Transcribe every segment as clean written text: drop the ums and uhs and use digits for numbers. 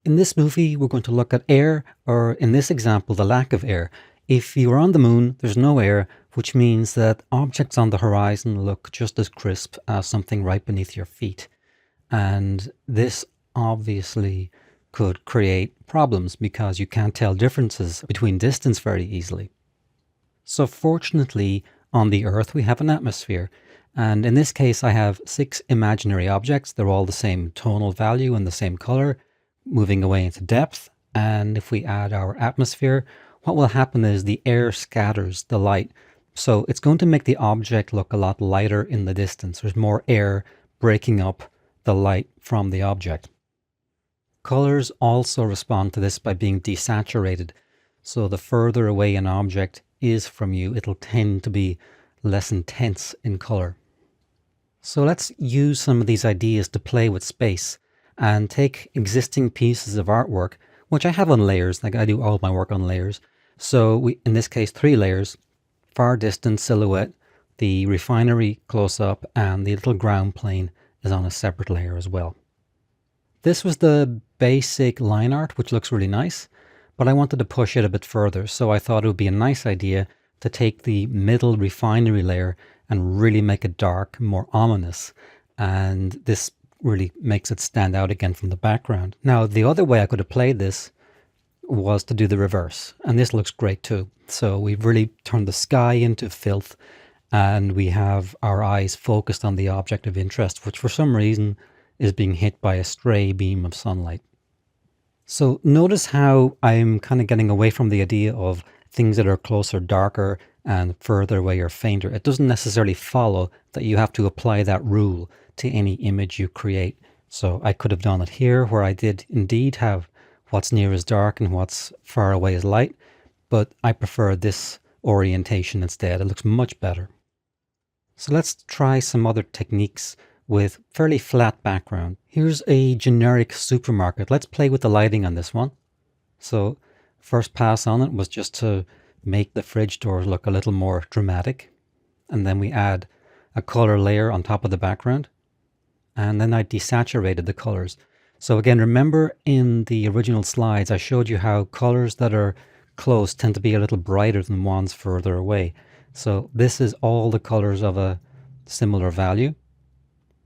In this movie, we're going to look at air, or in this example, the lack of air. If you are on the moon, there's no air, which means that objects on the horizon look just as crisp as something right beneath your feet. And this obviously could create problems because you can't tell differences between distance very easily. So fortunately, on the Earth, we have an atmosphere. And in this case, I have 6 imaginary objects. They're all the same tonal value and the same color, moving away into depth. And if we add our atmosphere, what will happen is the air scatters the light. So it's going to make the object look a lot lighter in the distance. There's more air breaking up the light from the object. Colors also respond to this by being desaturated. So the further away an object is from you, it'll tend to be less intense in color. So let's use some of these ideas to play with space and take existing pieces of artwork, which I have on layers, like I do all my work on layers. So in this case, 3 layers: far distance silhouette, the refinery close up, and the little ground plane is on a separate layer as well. This was the basic line art, which looks really nice, but I wanted to push it a bit further. So I thought it would be a nice idea to take the middle refinery layer and really make it dark, more ominous. And this really makes it stand out again from the background. Now, the other way I could have played this was to do the reverse. And this looks great too. So we've really turned the sky into filth, and we have our eyes focused on the object of interest, which for some reason is being hit by a stray beam of sunlight. So notice how I'm kind of getting away from the idea of things that are closer, darker, and further away are fainter. It doesn't necessarily follow that you have to apply that rule to any image you create. So I could have done it here, where I did indeed have what's near is dark and what's far away is light, but I prefer this orientation instead. It looks much better. So let's try some other techniques with fairly flat background. Here's a generic supermarket. Let's play with the lighting on this one. So first pass on it was just to make the fridge doors look a little more dramatic. And then we add a color layer on top of the background. And then I desaturated the colors. So again, remember in the original slides, I showed you how colors that are close tend to be a little brighter than ones further away. So this is all the colors of a similar value.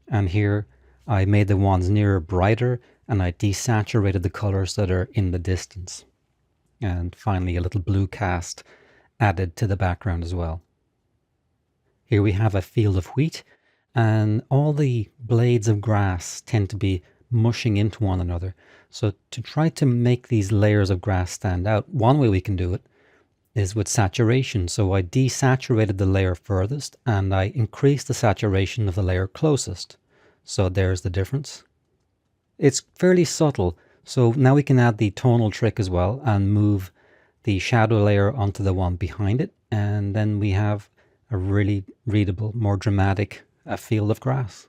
And here I made the ones nearer brighter, and I desaturated the colors that are in the distance. And finally, a little blue cast added to the background as well. Here we have a field of wheat, and all the blades of grass tend to be mushing into one another. So to try to make these layers of grass stand out, one way we can do it is with saturation. So I desaturated the layer furthest, and I increased the saturation of the layer closest. So there's the difference. It's fairly subtle. So now we can add the tonal trick as well and move the shadow layer onto the one behind it. And then we have a really readable, more dramatic field of grass.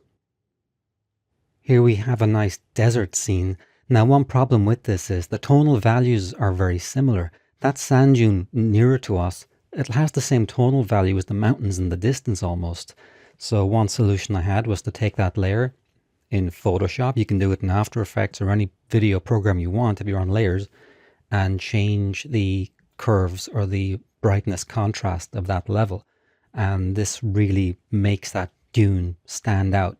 Here we have a nice desert scene. Now, one problem with this is the tonal values are very similar. That sand dune nearer to us, it has the same tonal value as the mountains in the distance almost. So one solution I had was to take that layer in Photoshop. You can do it in After Effects or any video program you want if you're on layers, and change the curves or the brightness contrast of that level. And this really makes that dune stand out.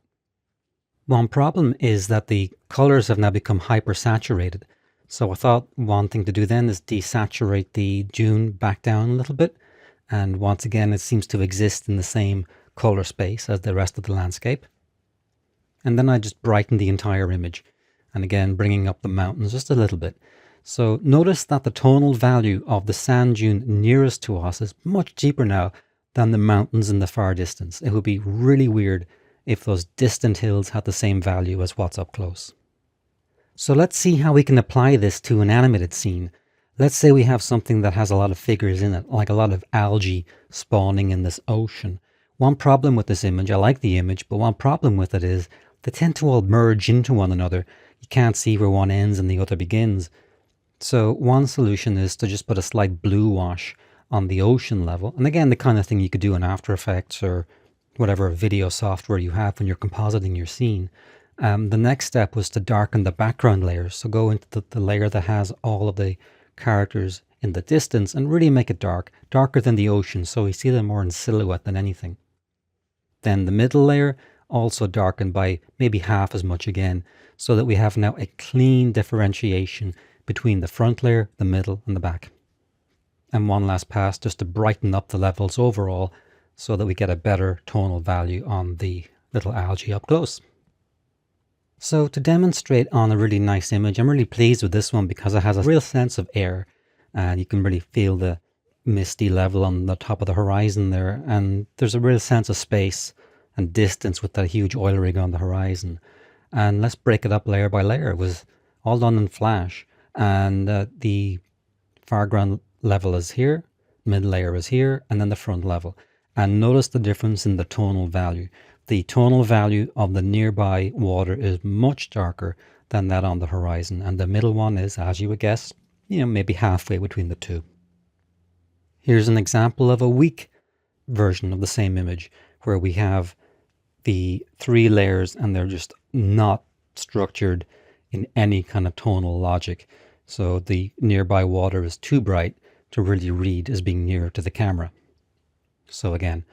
One problem is that the colors have now become hypersaturated. So I thought one thing to do then is desaturate the dune back down a little bit. And once again, it seems to exist in the same color space as the rest of the landscape. And then I just brightened the entire image. And again, bringing up the mountains just a little bit. So notice that the tonal value of the sand dune nearest to us is much deeper now than the mountains in the far distance. It would be really weird if those distant hills had the same value as what's up close. So let's see how we can apply this to an animated scene. Let's say we have something that has a lot of figures in it, like a lot of algae spawning in this ocean. One problem with this image, I like the image, but one problem with it is they tend to all merge into one another. You can't see where one ends and the other begins. So one solution is to just put a slight blue wash on the ocean level. And again, the kind of thing you could do in After Effects or whatever video software you have when you're compositing your scene. The next step was to darken the background layer. So go into the layer that has all of the characters in the distance and really make it dark, darker than the ocean, so we see them more in silhouette than anything. Then the middle layer also darkened by maybe half as much again, so that we have now a clean differentiation between the front layer, the middle, and the back. And one last pass just to brighten up the levels overall so that we get a better tonal value on the little algae up close. So to demonstrate on a really nice image, I'm really pleased with this one because it has a real sense of air, and you can really feel the misty level on the top of the horizon there, and there's a real sense of space and distance with that huge oil rig on the horizon. And let's break it up layer by layer. It was all done in Flash, and the foreground level is here, mid layer is here, and then the front level. And notice the difference in the tonal value. The tonal value of the nearby water is much darker than that on the horizon, and the middle one is, as you would guess, maybe halfway between the two. Here's an example of a weak version of the same image where we have the 3 layers and they're just not structured in any kind of tonal logic. So the nearby water is too bright to really read as being near to the camera. So again,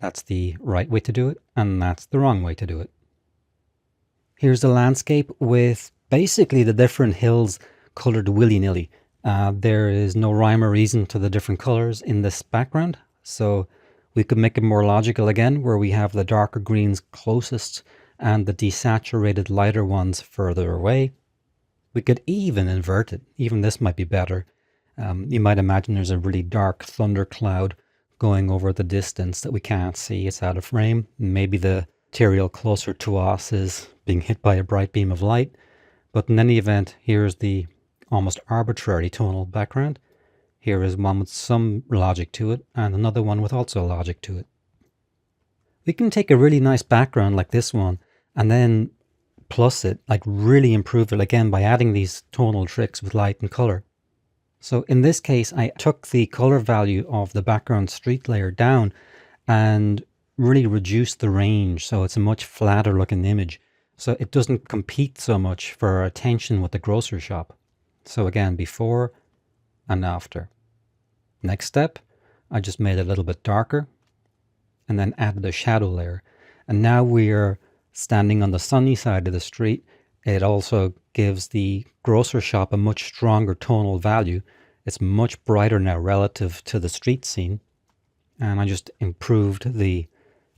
that's the right way to do it, and that's the wrong way to do it. Here's the landscape with basically the different hills colored willy-nilly. There is no rhyme or reason to the different colors in this background, so we could make it more logical again, where we have the darker greens closest and the desaturated lighter ones further away. We could even invert it. Even this might be better. You might imagine there's a really dark thundercloud going over the distance that we can't see. It's out of frame. Maybe the material closer to us is being hit by a bright beam of light. But in any event, here's the almost arbitrary tonal background. Here is one with some logic to it, and another one with also logic to it. We can take a really nice background like this one, and then plus it, like really improve it again by adding these tonal tricks with light and color. So in this case, I took the color value of the background street layer down and really reduced the range, so it's a much flatter looking image. So it doesn't compete so much for our attention with the grocery shop. So again, before and after. Next step, I just made it a little bit darker and then added a shadow layer. And now we're standing on the sunny side of the street. It also gives the grocery shop a much stronger tonal value. It's much brighter now relative to the street scene. And I just improved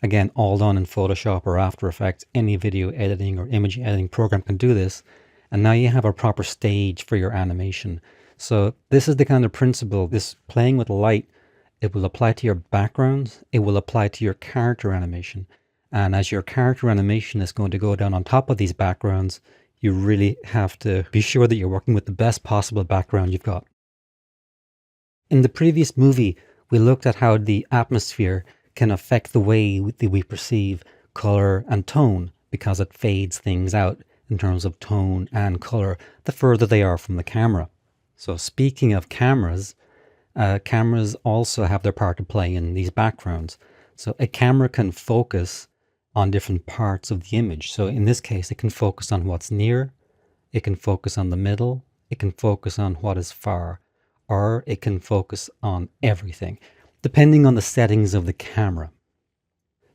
again, all done in Photoshop or After Effects. Any video editing or image editing program can do this. And now you have a proper stage for your animation. So this is the kind of principle, this playing with light, it will apply to your backgrounds, it will apply to your character animation. And as your character animation is going to go down on top of these backgrounds, you really have to be sure that you're working with the best possible background you've got. In the previous movie, we looked at how the atmosphere can affect the way that we perceive color and tone, because it fades things out in terms of tone and color the further they are from the camera. So speaking of cameras, cameras also have their part to play in these backgrounds. So a camera can focus on different parts of the image. So in this case, it can focus on what's near, it can focus on the middle, it can focus on what is far, or it can focus on everything, depending on the settings of the camera.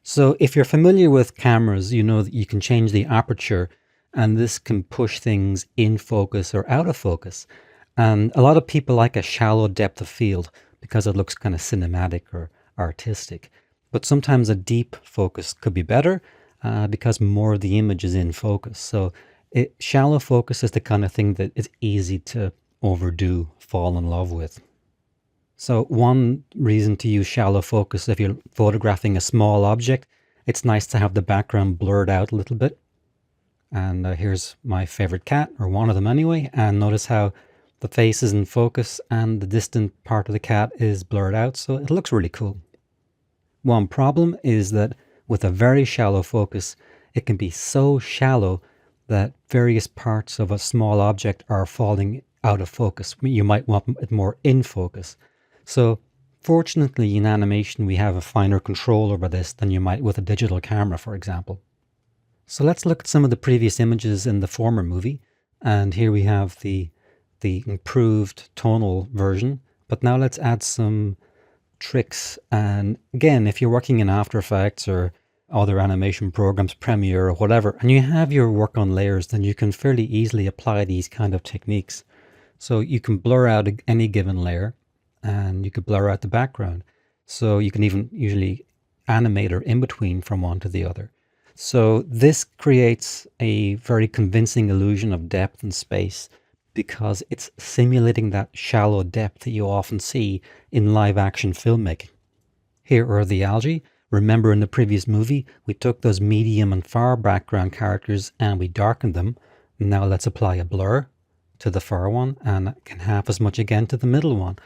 So if you're familiar with cameras, you know that you can change the aperture, and this can push things in focus or out of focus. And a lot of people like a shallow depth of field because it looks kind of cinematic or artistic. But sometimes a deep focus could be better because more of the image is in focus. So shallow focus is the kind of thing that is easy to overdo, fall in love with. So one reason to use shallow focus, if you're photographing a small object, it's nice to have the background blurred out a little bit. And here's my favorite cat, or one of them anyway. And notice how the face is in focus and the distant part of the cat is blurred out. So it looks really cool. One problem is that with a very shallow focus, it can be so shallow that various parts of a small object are falling out of focus. You might want it more in focus. So fortunately in animation, we have a finer control over this than you might with a digital camera, for example. So let's look at some of the previous images in the former movie. And here we have the improved tonal version. But now let's add some tricks. And again, if you're working in After Effects or other animation programs, Premiere or whatever, and you have your work on layers, then you can fairly easily apply these kind of techniques. So you can blur out any given layer and you could blur out the background. So you can even usually animate or in between from one to the other. So this creates a very convincing illusion of depth and space because it's simulating that shallow depth that you often see in live action filmmaking. Here are the algae. Remember in the previous movie, we took those medium and far background characters and we darkened them. Now let's apply a blur to the far one and again half as much again to the middle one.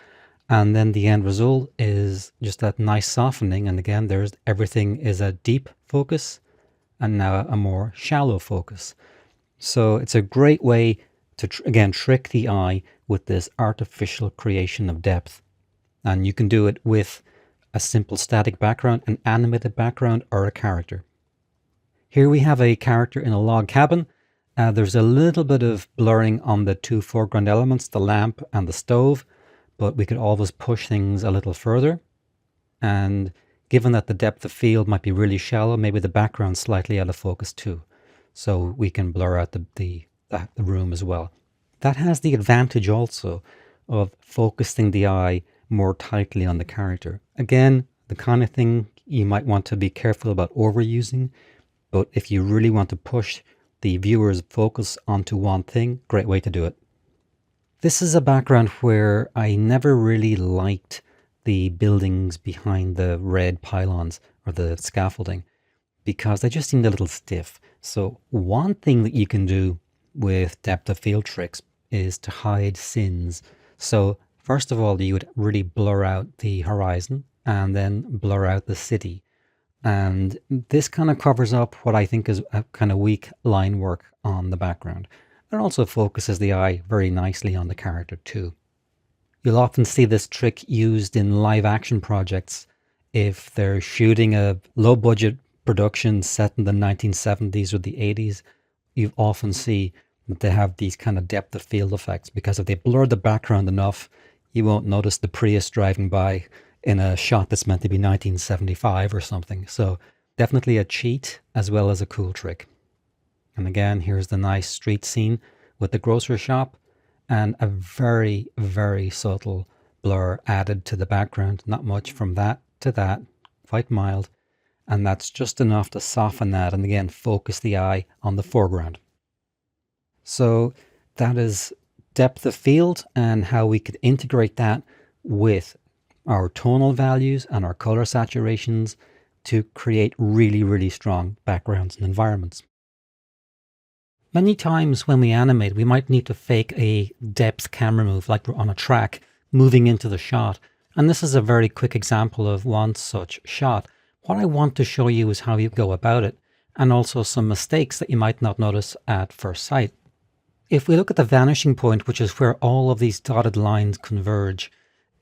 And then the end result is just that nice softening. And again, there's everything is a deep focus and now a more shallow focus. So it's a great way to, again, trick the eye with this artificial creation of depth. And you can do it with a simple static background, an animated background, or a character. Here we have a character in a log cabin. There's a little bit of blurring on the two foreground elements, the lamp and the stove, but we could always push things a little further. And given that the depth of field might be really shallow, maybe the background's slightly out of focus too. So we can blur out the room as well. That has the advantage also of focusing the eye more tightly on the character. Again, the kind of thing you might want to be careful about overusing, but if you really want to push the viewer's focus onto one thing, great way to do it. This is a background where I never really liked the buildings behind the red pylons or the scaffolding because they just seemed a little stiff. So one thing that you can do with depth of field tricks is to hide sins. So first of all, you would really blur out the horizon and then blur out the city. And this kind of covers up what I think is a kind of weak line work on the background. It also focuses the eye very nicely on the character too. You'll often see this trick used in live action projects if they're shooting a low budget production set in the 1970s or the 80s. You often see that they have these kind of depth of field effects because if they blur the background enough, you won't notice the Prius driving by in a shot that's meant to be 1975 or something. So definitely a cheat as well as a cool trick. And again, here's the nice street scene with the grocery shop and a very, very subtle blur added to the background. Not much from that to that, quite mild. And that's just enough to soften that and again, focus the eye on the foreground. So that is depth of field and how we could integrate that with our tonal values and our color saturations to create really, really strong backgrounds and environments. Many times when we animate, we might need to fake a depth camera move, like we're on a track moving into the shot. And this is a very quick example of one such shot. What I want to show you is how you go about it, and also some mistakes that you might not notice at first sight. If we look at the vanishing point, which is where all of these dotted lines converge,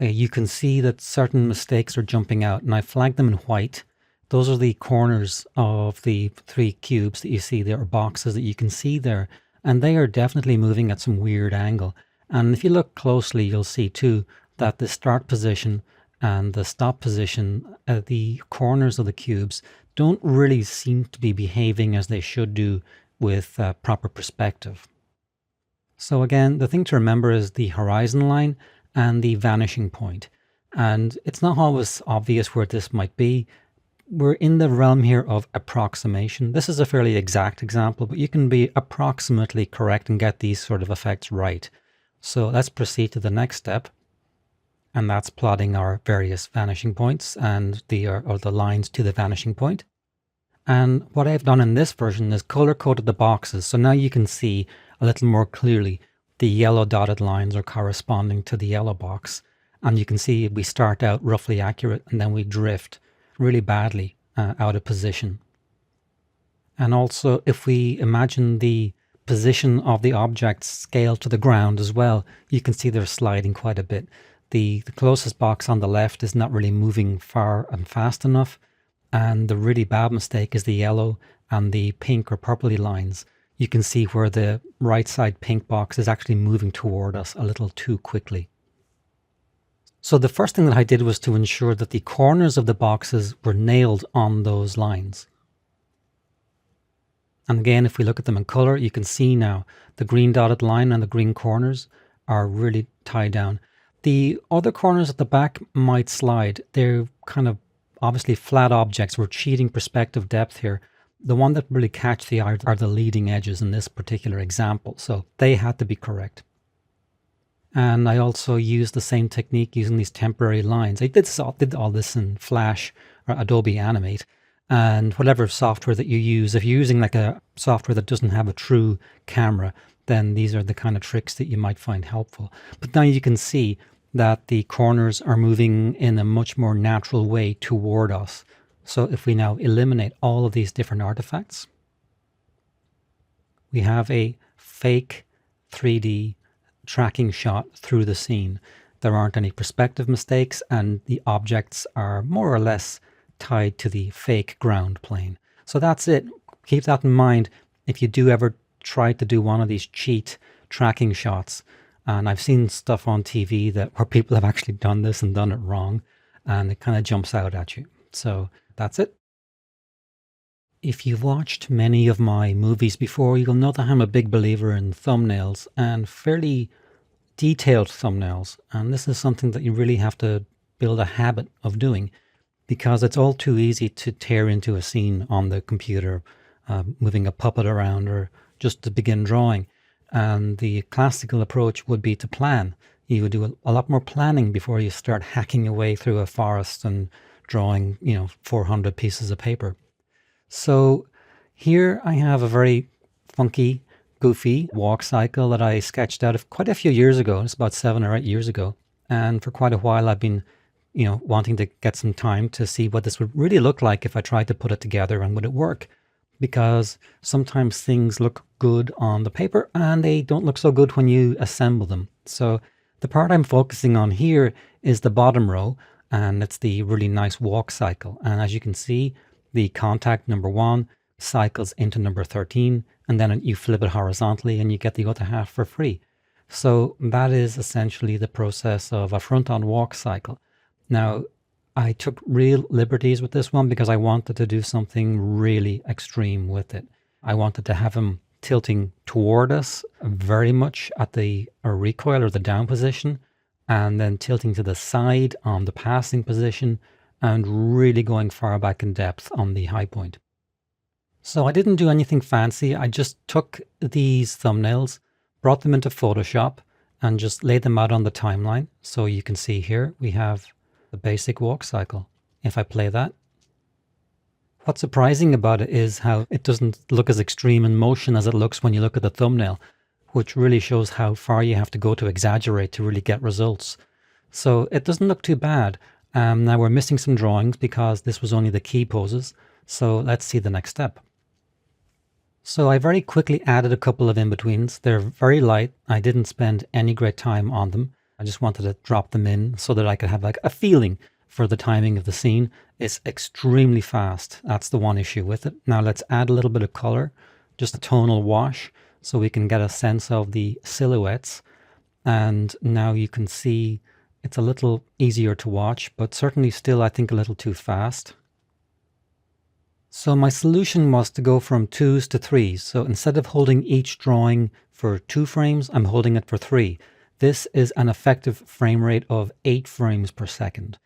you can see that certain mistakes are jumping out, and I flagged them in white. Those are the corners of the three cubes that you see there, or boxes that you can see there, and they are definitely moving at some weird angle. And if you look closely, you'll see too that the start position and the stop position, the corners of the cubes, don't really seem to be behaving as they should do with proper perspective. So again, the thing to remember is the horizon line and the vanishing point. And it's not always obvious where this might be. We're in the realm here of approximation. This is a fairly exact example, but you can be approximately correct and get these sort of effects right. So let's proceed to the next step. And that's plotting our various vanishing points and the lines to the vanishing point. And what I've done in this version is color-coded the boxes. So now you can see a little more clearly the yellow dotted lines are corresponding to the yellow box. And you can see we start out roughly accurate and then we drift really badly out of position. And also if we imagine the position of the objects scaled to the ground as well, you can see they're sliding quite a bit. The closest box on the left is not really moving far and fast enough. And the really bad mistake is the yellow and the pink or purpley lines, you can see where the right side pink box is actually moving toward us a little too quickly. So the first thing that I did was to ensure that the corners of the boxes were nailed on those lines. And again, if we look at them in color, you can see now the green dotted line and the green corners are really tied down. The other corners at the back might slide. They're kind of obviously flat objects. We're cheating perspective depth here. The one that really catch the eye are the leading edges in this particular example. So they had to be correct. And I also used the same technique using these temporary lines. I did all this in Flash or Adobe Animate. And whatever software that you use, if you're using like a software that doesn't have a true camera, then these are the kind of tricks that you might find helpful. But now you can see that the corners are moving in a much more natural way toward us. So if we now eliminate all of these different artifacts, we have a fake 3D tracking shot through the scene. There aren't any perspective mistakes, and the objects are more or less tied to the fake ground plane. So that's it. Keep that in mind if you do ever try to do one of these cheat tracking shots. And I've seen stuff on TV where people have actually done this and done it wrong, and it kind of jumps out at you. So that's it. If you've watched many of my movies before, you'll know that I'm a big believer in thumbnails, and fairly detailed thumbnails. And this is something that you really have to build a habit of doing, because it's all too easy to tear into a scene on the computer, moving a puppet around or just to begin drawing. And the classical approach would be to plan. You would do a lot more planning before you start hacking away through a forest and drawing, 400 pieces of paper. So here I have a very funky, goofy walk cycle that I sketched out quite a few years ago. It's about 7 or 8 years ago. And for quite a while I've been wanting to get some time to see what this would really look like if I tried to put it together and would it work. Because sometimes things look good on the paper and they don't look so good when you assemble them. So the part I'm focusing on here is the bottom row, and it's the really nice walk cycle. And as you can see, the contact number 1 cycles into number 13, and then you flip it horizontally and you get the other half for free. So that is essentially the process of a front-on walk cycle. Now, I took real liberties with this one because I wanted to do something really extreme with it. I wanted to have him tilting toward us very much at the recoil or the down position, and then tilting to the side on the passing position, and really going far back in depth on the high point. So I didn't do anything fancy. I just took these thumbnails, brought them into Photoshop, and just laid them out on the timeline. So you can see here we have the basic walk cycle. If I play that, what's surprising about it is how it doesn't look as extreme in motion as it looks when you look at the thumbnail, which really shows how far you have to go to exaggerate to really get results. So it doesn't look too bad. Now we're missing some drawings because this was only the key poses. So let's see the next step. So I very quickly added a couple of in-betweens. They're very light. I didn't spend any great time on them. I just wanted to drop them in so that I could have like a feeling for the timing of the scene. It's extremely fast. That's the one issue with it. Now let's add a little bit of color, just a tonal wash, so we can get a sense of the silhouettes. And now you can see it's a little easier to watch, but certainly still I think a little too fast. So my solution was to go from 2s to 3s. So instead of holding each drawing for 2 frames, I'm holding it for 3. This is an effective frame rate of 8 frames per second.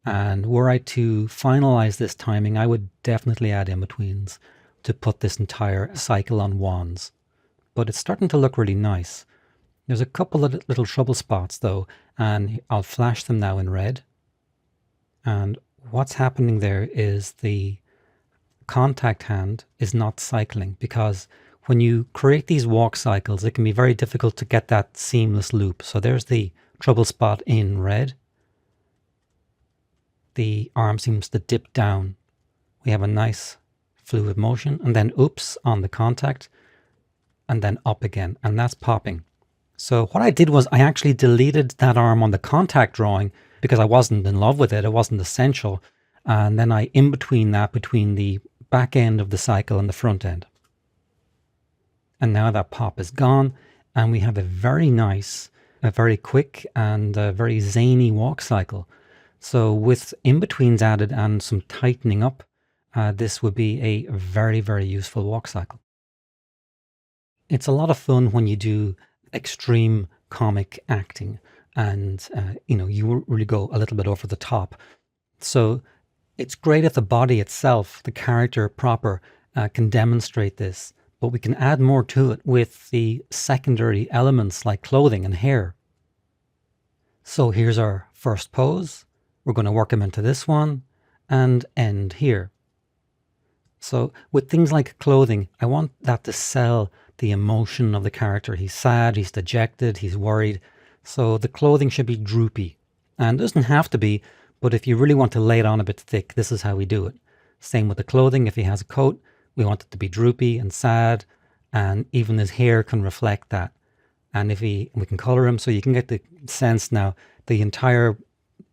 And were I to finalize this timing, I would definitely add in-betweens to put this entire cycle on wands. But it's starting to look really nice. There's a couple of little trouble spots though, and I'll flash them now in red. And what's happening there is the contact hand is not cycling, because when you create these walk cycles, it can be very difficult to get that seamless loop. So there's the trouble spot in red. The arm seems to dip down. We have a nice fluid motion, and then oops on the contact, and then up again, and that's popping. So what I did was I actually deleted that arm on the contact drawing because I wasn't in love with it. It wasn't essential. And then I in between that, between the back end of the cycle and the front end. And now that pop is gone, and we have a very nice, a very quick and a very zany walk cycle. So with in-betweens added and some tightening up, this would be a very, very useful walk cycle. It's a lot of fun when you do extreme comic acting and you really go a little bit over the top. So it's great if the body itself, the character proper, can demonstrate this, but we can add more to it with the secondary elements like clothing and hair. So here's our first pose. We're going to work them into this one and end here. So with things like clothing, I want that to sell the emotion of the character. He's sad, he's dejected, he's worried. So the clothing should be droopy. And it doesn't have to be, but if you really want to lay it on a bit thick, this is how we do it. Same with the clothing. If he has a coat, we want it to be droopy and sad, and even his hair can reflect that. And if we can color him, so you can get the sense now the entire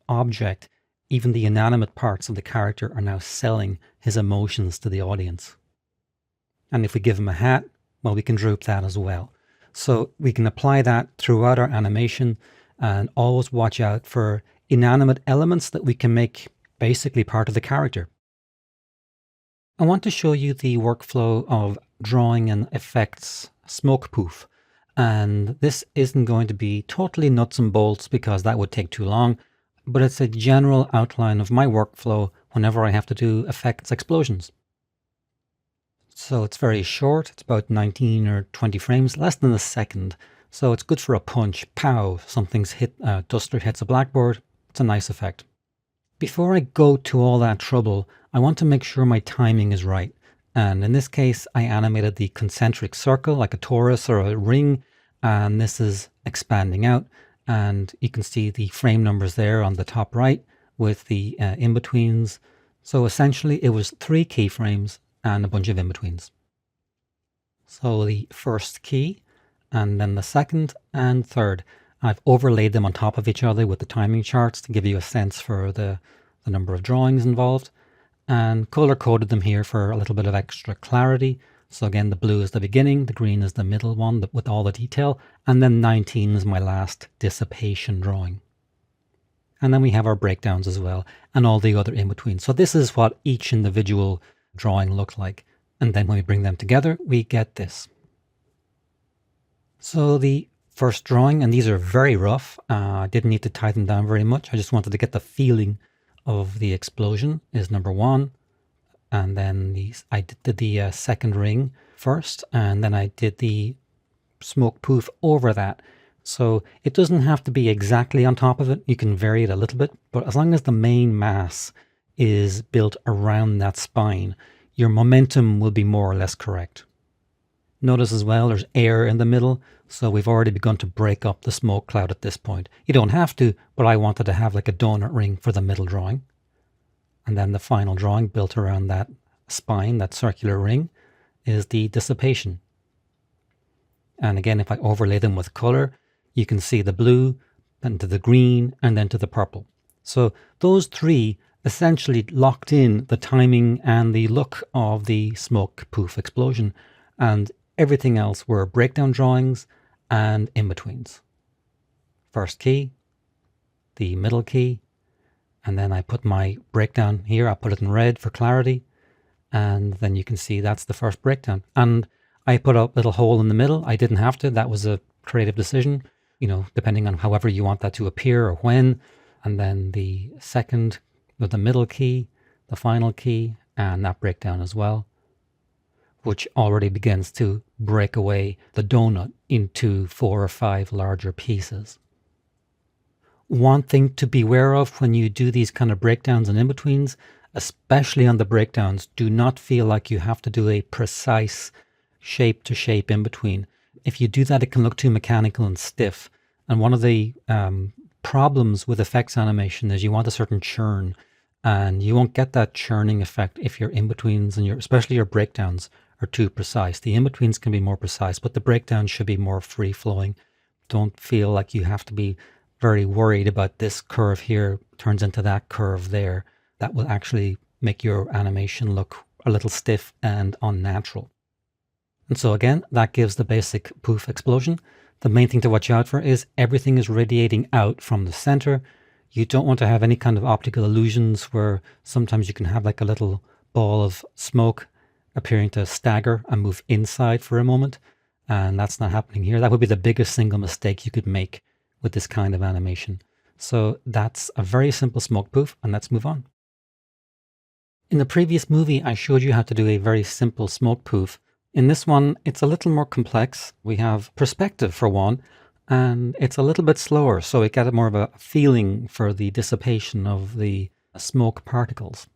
object, even the inanimate parts of the character, are now selling his emotions to the audience. And if we give him a hat, well, we can droop that as well. So we can apply that throughout our animation, and always watch out for inanimate elements that we can make basically part of the character. I want to show you the workflow of drawing an effects smoke poof. And this isn't going to be totally nuts and bolts because that would take too long, but it's a general outline of my workflow whenever I have to do effects explosions. So it's very short. It's about 19 or 20 frames, less than a second. So it's good for a punch. Pow, something's hit, duster hits a blackboard. It's a nice effect. Before I go to all that trouble, I want to make sure my timing is right. And in this case, I animated the concentric circle like a torus or a ring, and this is expanding out. And you can see the frame numbers there on the top right with the in-betweens. So essentially it was 3 keyframes and a bunch of in-betweens. So the first key, and then the second and third. I've overlaid them on top of each other with the timing charts to give you a sense for the number of drawings involved, and color coded them here for a little bit of extra clarity. So again, the blue is the beginning, the green is the middle one with all the detail, and then 19 is my last dissipation drawing. And then we have our breakdowns as well, and all the other in-between. So this is what each individual drawing looked like. And then when we bring them together, we get this. So the first drawing, and these are very rough. I didn't need to tie them down very much. I just wanted to get the feeling of the explosion, is number 1. And then I did the second ring first, and then I did the smoke poof over that. So it doesn't have to be exactly on top of it. You can vary it a little bit, but as long as the main mass is built around that spine, your momentum will be more or less correct. Notice as well, there's air in the middle, so we've already begun to break up the smoke cloud at this point. You don't have to, but I wanted to have like a donut ring for the middle drawing. And then the final drawing built around that spine, that circular ring, is the dissipation. And again, if I overlay them with color, you can see the blue, then to the green, and then to the purple. So those 3 essentially locked in the timing and the look of the smoke poof explosion, and everything else were breakdown drawings and in-betweens. First key, the middle key, and then I put my breakdown here. I put it in red for clarity, and then you can see that's the first breakdown. And I put a little hole in the middle. I didn't have to. That was a creative decision, depending on however you want that to appear or when. And then the second with the middle key, the final key, and that breakdown as well, which already begins to break away the donut into 4 or 5 larger pieces. One thing to beware of when you do these kind of breakdowns and in-betweens, especially on the breakdowns, do not feel like you have to do a precise shape to shape in-between. If you do that, it can look too mechanical and stiff. And one of the problems with effects animation is you want a certain churn, and you won't get that churning effect if your in-betweens and especially your breakdowns are too precise. The in-betweens can be more precise, but the breakdowns should be more free-flowing. Don't feel like you have to be very worried about this curve here turns into that curve there. That will actually make your animation look a little stiff and unnatural. And so again, that gives the basic poof explosion. The main thing to watch out for is everything is radiating out from the center. You don't want to have any kind of optical illusions where sometimes you can have like a little ball of smoke appearing to stagger and move inside for a moment. And that's not happening here. That would be the biggest single mistake you could make with this kind of animation. So that's a very simple smoke poof, and let's move on. In the previous movie, I showed you how to do a very simple smoke poof. In this one, it's a little more complex. We have perspective for one, and it's a little bit slower, so we get more of a feeling for the dissipation of the smoke particles.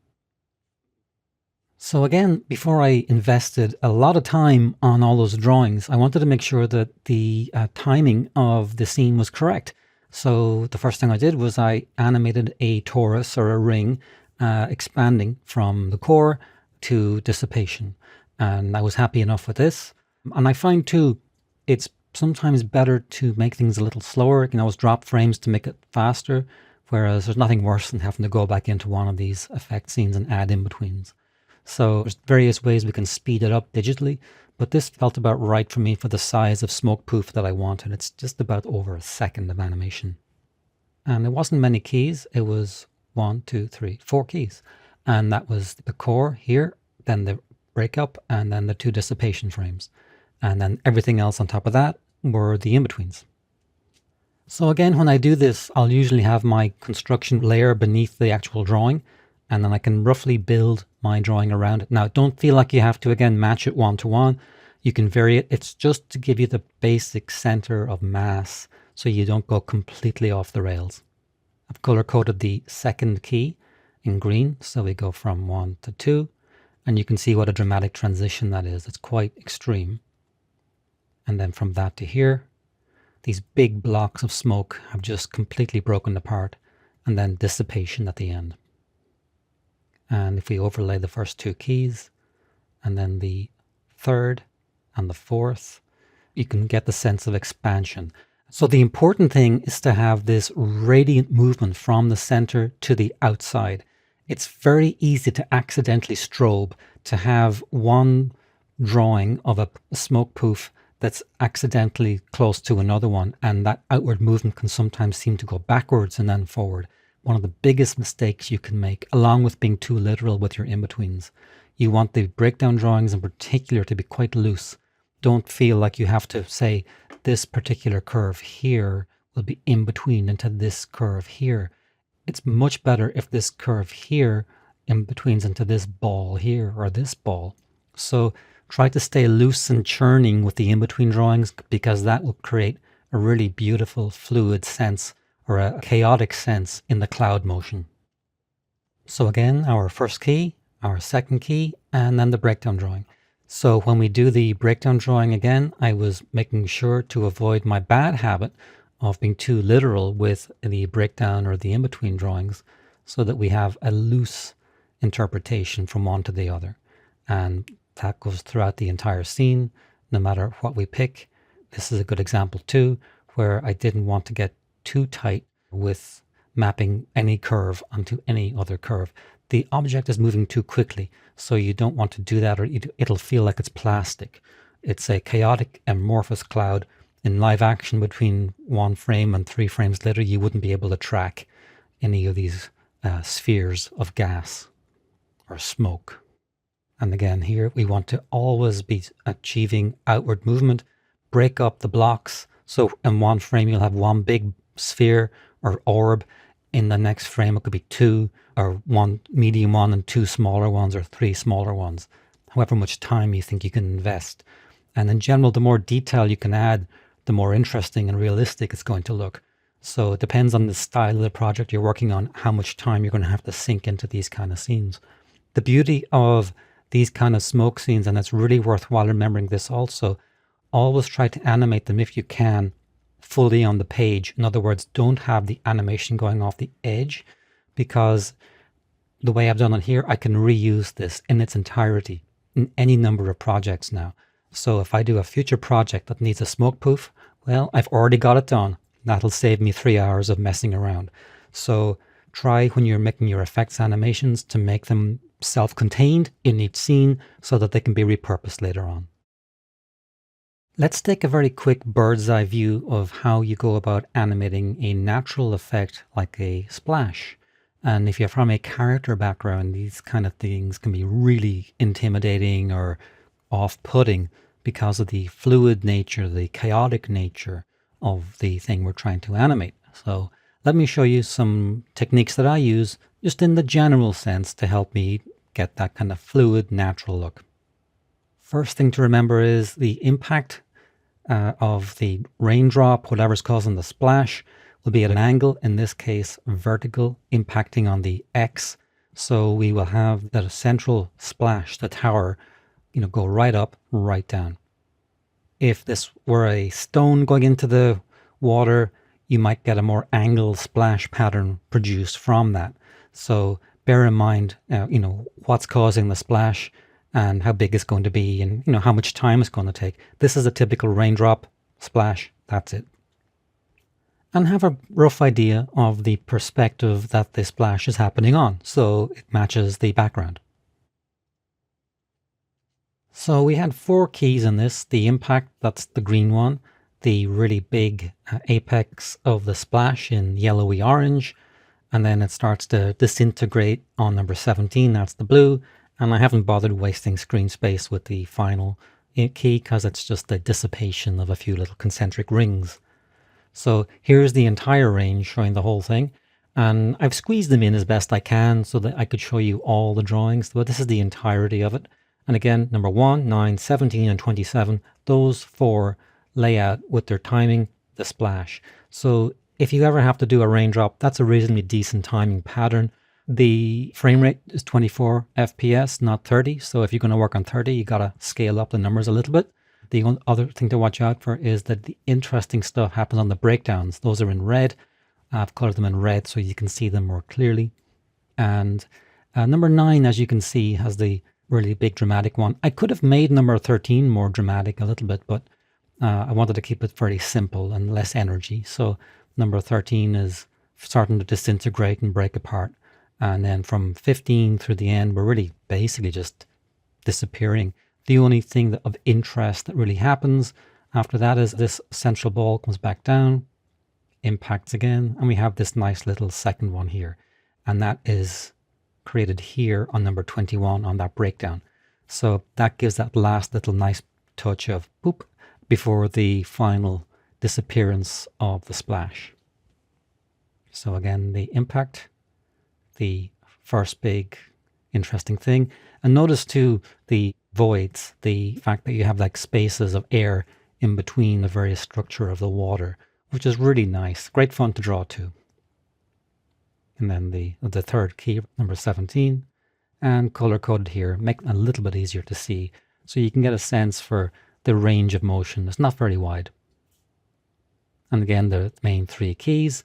So again, before I invested a lot of time on all those drawings, I wanted to make sure that the timing of the scene was correct. So the first thing I did was I animated a torus or a ring expanding from the core to dissipation. And I was happy enough with this. And I find too, it's sometimes better to make things a little slower. You can always drop frames to make it faster, whereas there's nothing worse than having to go back into one of these effect scenes and add in-betweens. So there's various ways we can speed it up digitally, but this felt about right for me for the size of smoke poof that I wanted. It's just about over a second of animation. And it wasn't many keys. It was 1, 2, 3, 4 keys. And that was the core here, then the breakup, and then the 2 dissipation frames. And then everything else on top of that were the in-betweens. So again, when I do this, I'll usually have my construction layer beneath the actual drawing, and then I can roughly build my drawing around it. Now, don't feel like you have to, again, match it one-to-one. You can vary it. It's just to give you the basic center of mass so you don't go completely off the rails. I've color-coded the second key in green, so we go from 1 to 2, and you can see what a dramatic transition that is. It's quite extreme. And then from that to here, these big blocks of smoke have just completely broken apart, and then dissipation at the end. And if we overlay the first 2 keys, and then the third and the fourth, you can get the sense of expansion. So the important thing is to have this radiant movement from the center to the outside. It's very easy to accidentally strobe, to have one drawing of a smoke poof that's accidentally close to another one, and that outward movement can sometimes seem to go backwards and then forward. One of the biggest mistakes you can make, along with being too literal with your in-betweens. You want the breakdown drawings in particular to be quite loose. Don't feel like you have to say this particular curve here will be in between into this curve here. It's much better if this curve here in betweens into this ball here or this ball. So try to stay loose and churning with the in-between drawings, because that will create a really beautiful fluid sense or a chaotic sense in the cloud motion. So again, our first key, our second key, and then the breakdown drawing. So when we do the breakdown drawing again, I was making sure to avoid my bad habit of being too literal with the breakdown or the in-between drawings, so that we have a loose interpretation from one to the other. And that goes throughout the entire scene, no matter what we pick. This is a good example too, where I didn't want to get too tight with mapping any curve onto any other curve. The object is moving too quickly, so you don't want to do that, or it'll feel like it's plastic. It's a chaotic amorphous cloud. In live action, between 1 frame and 3 frames later, you wouldn't be able to track any of these spheres of gas or smoke. And again, here we want to always be achieving outward movement, break up the blocks. So in 1 frame, you'll have 1 big sphere or orb. In the next frame, it could be 2, or 1 medium one and 2 smaller ones, or 3 smaller ones, however much time you think you can invest. And in general, the more detail you can add, the more interesting and realistic it's going to look. So it depends on the style of the project you're working on, how much time you're going to have to sink into these kind of scenes. The beauty of these kind of smoke scenes, and it's really worthwhile remembering this also, always try to animate them if you can fully on the page. In other words, don't have the animation going off the edge, because the way I've done it here, I can reuse this in its entirety in any number of projects now. So if I do a future project that needs a smoke poof, well, I've already got it done. That'll save me 3 hours of messing around. So try, when you're making your effects animations, to make them self-contained in each scene so that they can be repurposed later on. Let's take a very quick bird's eye view of how you go about animating a natural effect like a splash. And if you're from a character background, these kind of things can be really intimidating or off-putting because of the fluid nature, the chaotic nature of the thing we're trying to animate. So let me show you some techniques that I use just in the general sense to help me get that kind of fluid, natural look. First thing to remember is the impact of the raindrop, whatever's causing the splash, will be at an angle, in this case vertical, impacting on the X. So we will have that central splash, the tower, go right up, right down. If this were a stone going into the water, you might get a more angled splash pattern produced from that. So bear in mind, what's causing the splash and how big it's going to be and, how much time it's going to take. This is a typical raindrop splash. That's it. And have a rough idea of the perspective that the splash is happening on, so it matches the background. So we had 4 keys in this. The impact, that's the green one. The really big apex of the splash in yellowy orange. And then it starts to disintegrate on number 17, that's the blue. And I haven't bothered wasting screen space with the final key because it's just the dissipation of a few little concentric rings. So here's the entire range showing the whole thing. And I've squeezed them in as best I can so that I could show you all the drawings, but this is the entirety of it. And again, number 1, 9, 17, and 27, those 4 lay out with their timing, the splash. So if you ever have to do a raindrop, that's a reasonably decent timing pattern. The frame rate is 24 FPS, not 30. So if you're going to work on 30, you got to scale up the numbers a little bit. The other thing to watch out for is that the interesting stuff happens on the breakdowns. Those are in red. I've colored them in red so you can see them more clearly. And number 9, as you can see, has the really big dramatic one. I could have made number 13 more dramatic a little bit, but I wanted to keep it very simple and less energy. So number 13 is starting to disintegrate and break apart. And then from 15 through the end, we're really basically just disappearing. The only thing of interest that really happens after that is this central ball comes back down, impacts again, and we have this nice little second one here. And that is created here on number 21 on that breakdown. So that gives that last little nice touch of boop before the final disappearance of the splash. So again, the impact, the first big interesting thing. And notice too the voids, the fact that you have like spaces of air in between the various structure of the water, which is really nice. Great fun to draw too. And then the third key, number 17, and color coded here, make it a little bit easier to see so you can get a sense for the range of motion. It's not very wide. And again, the main 3 keys.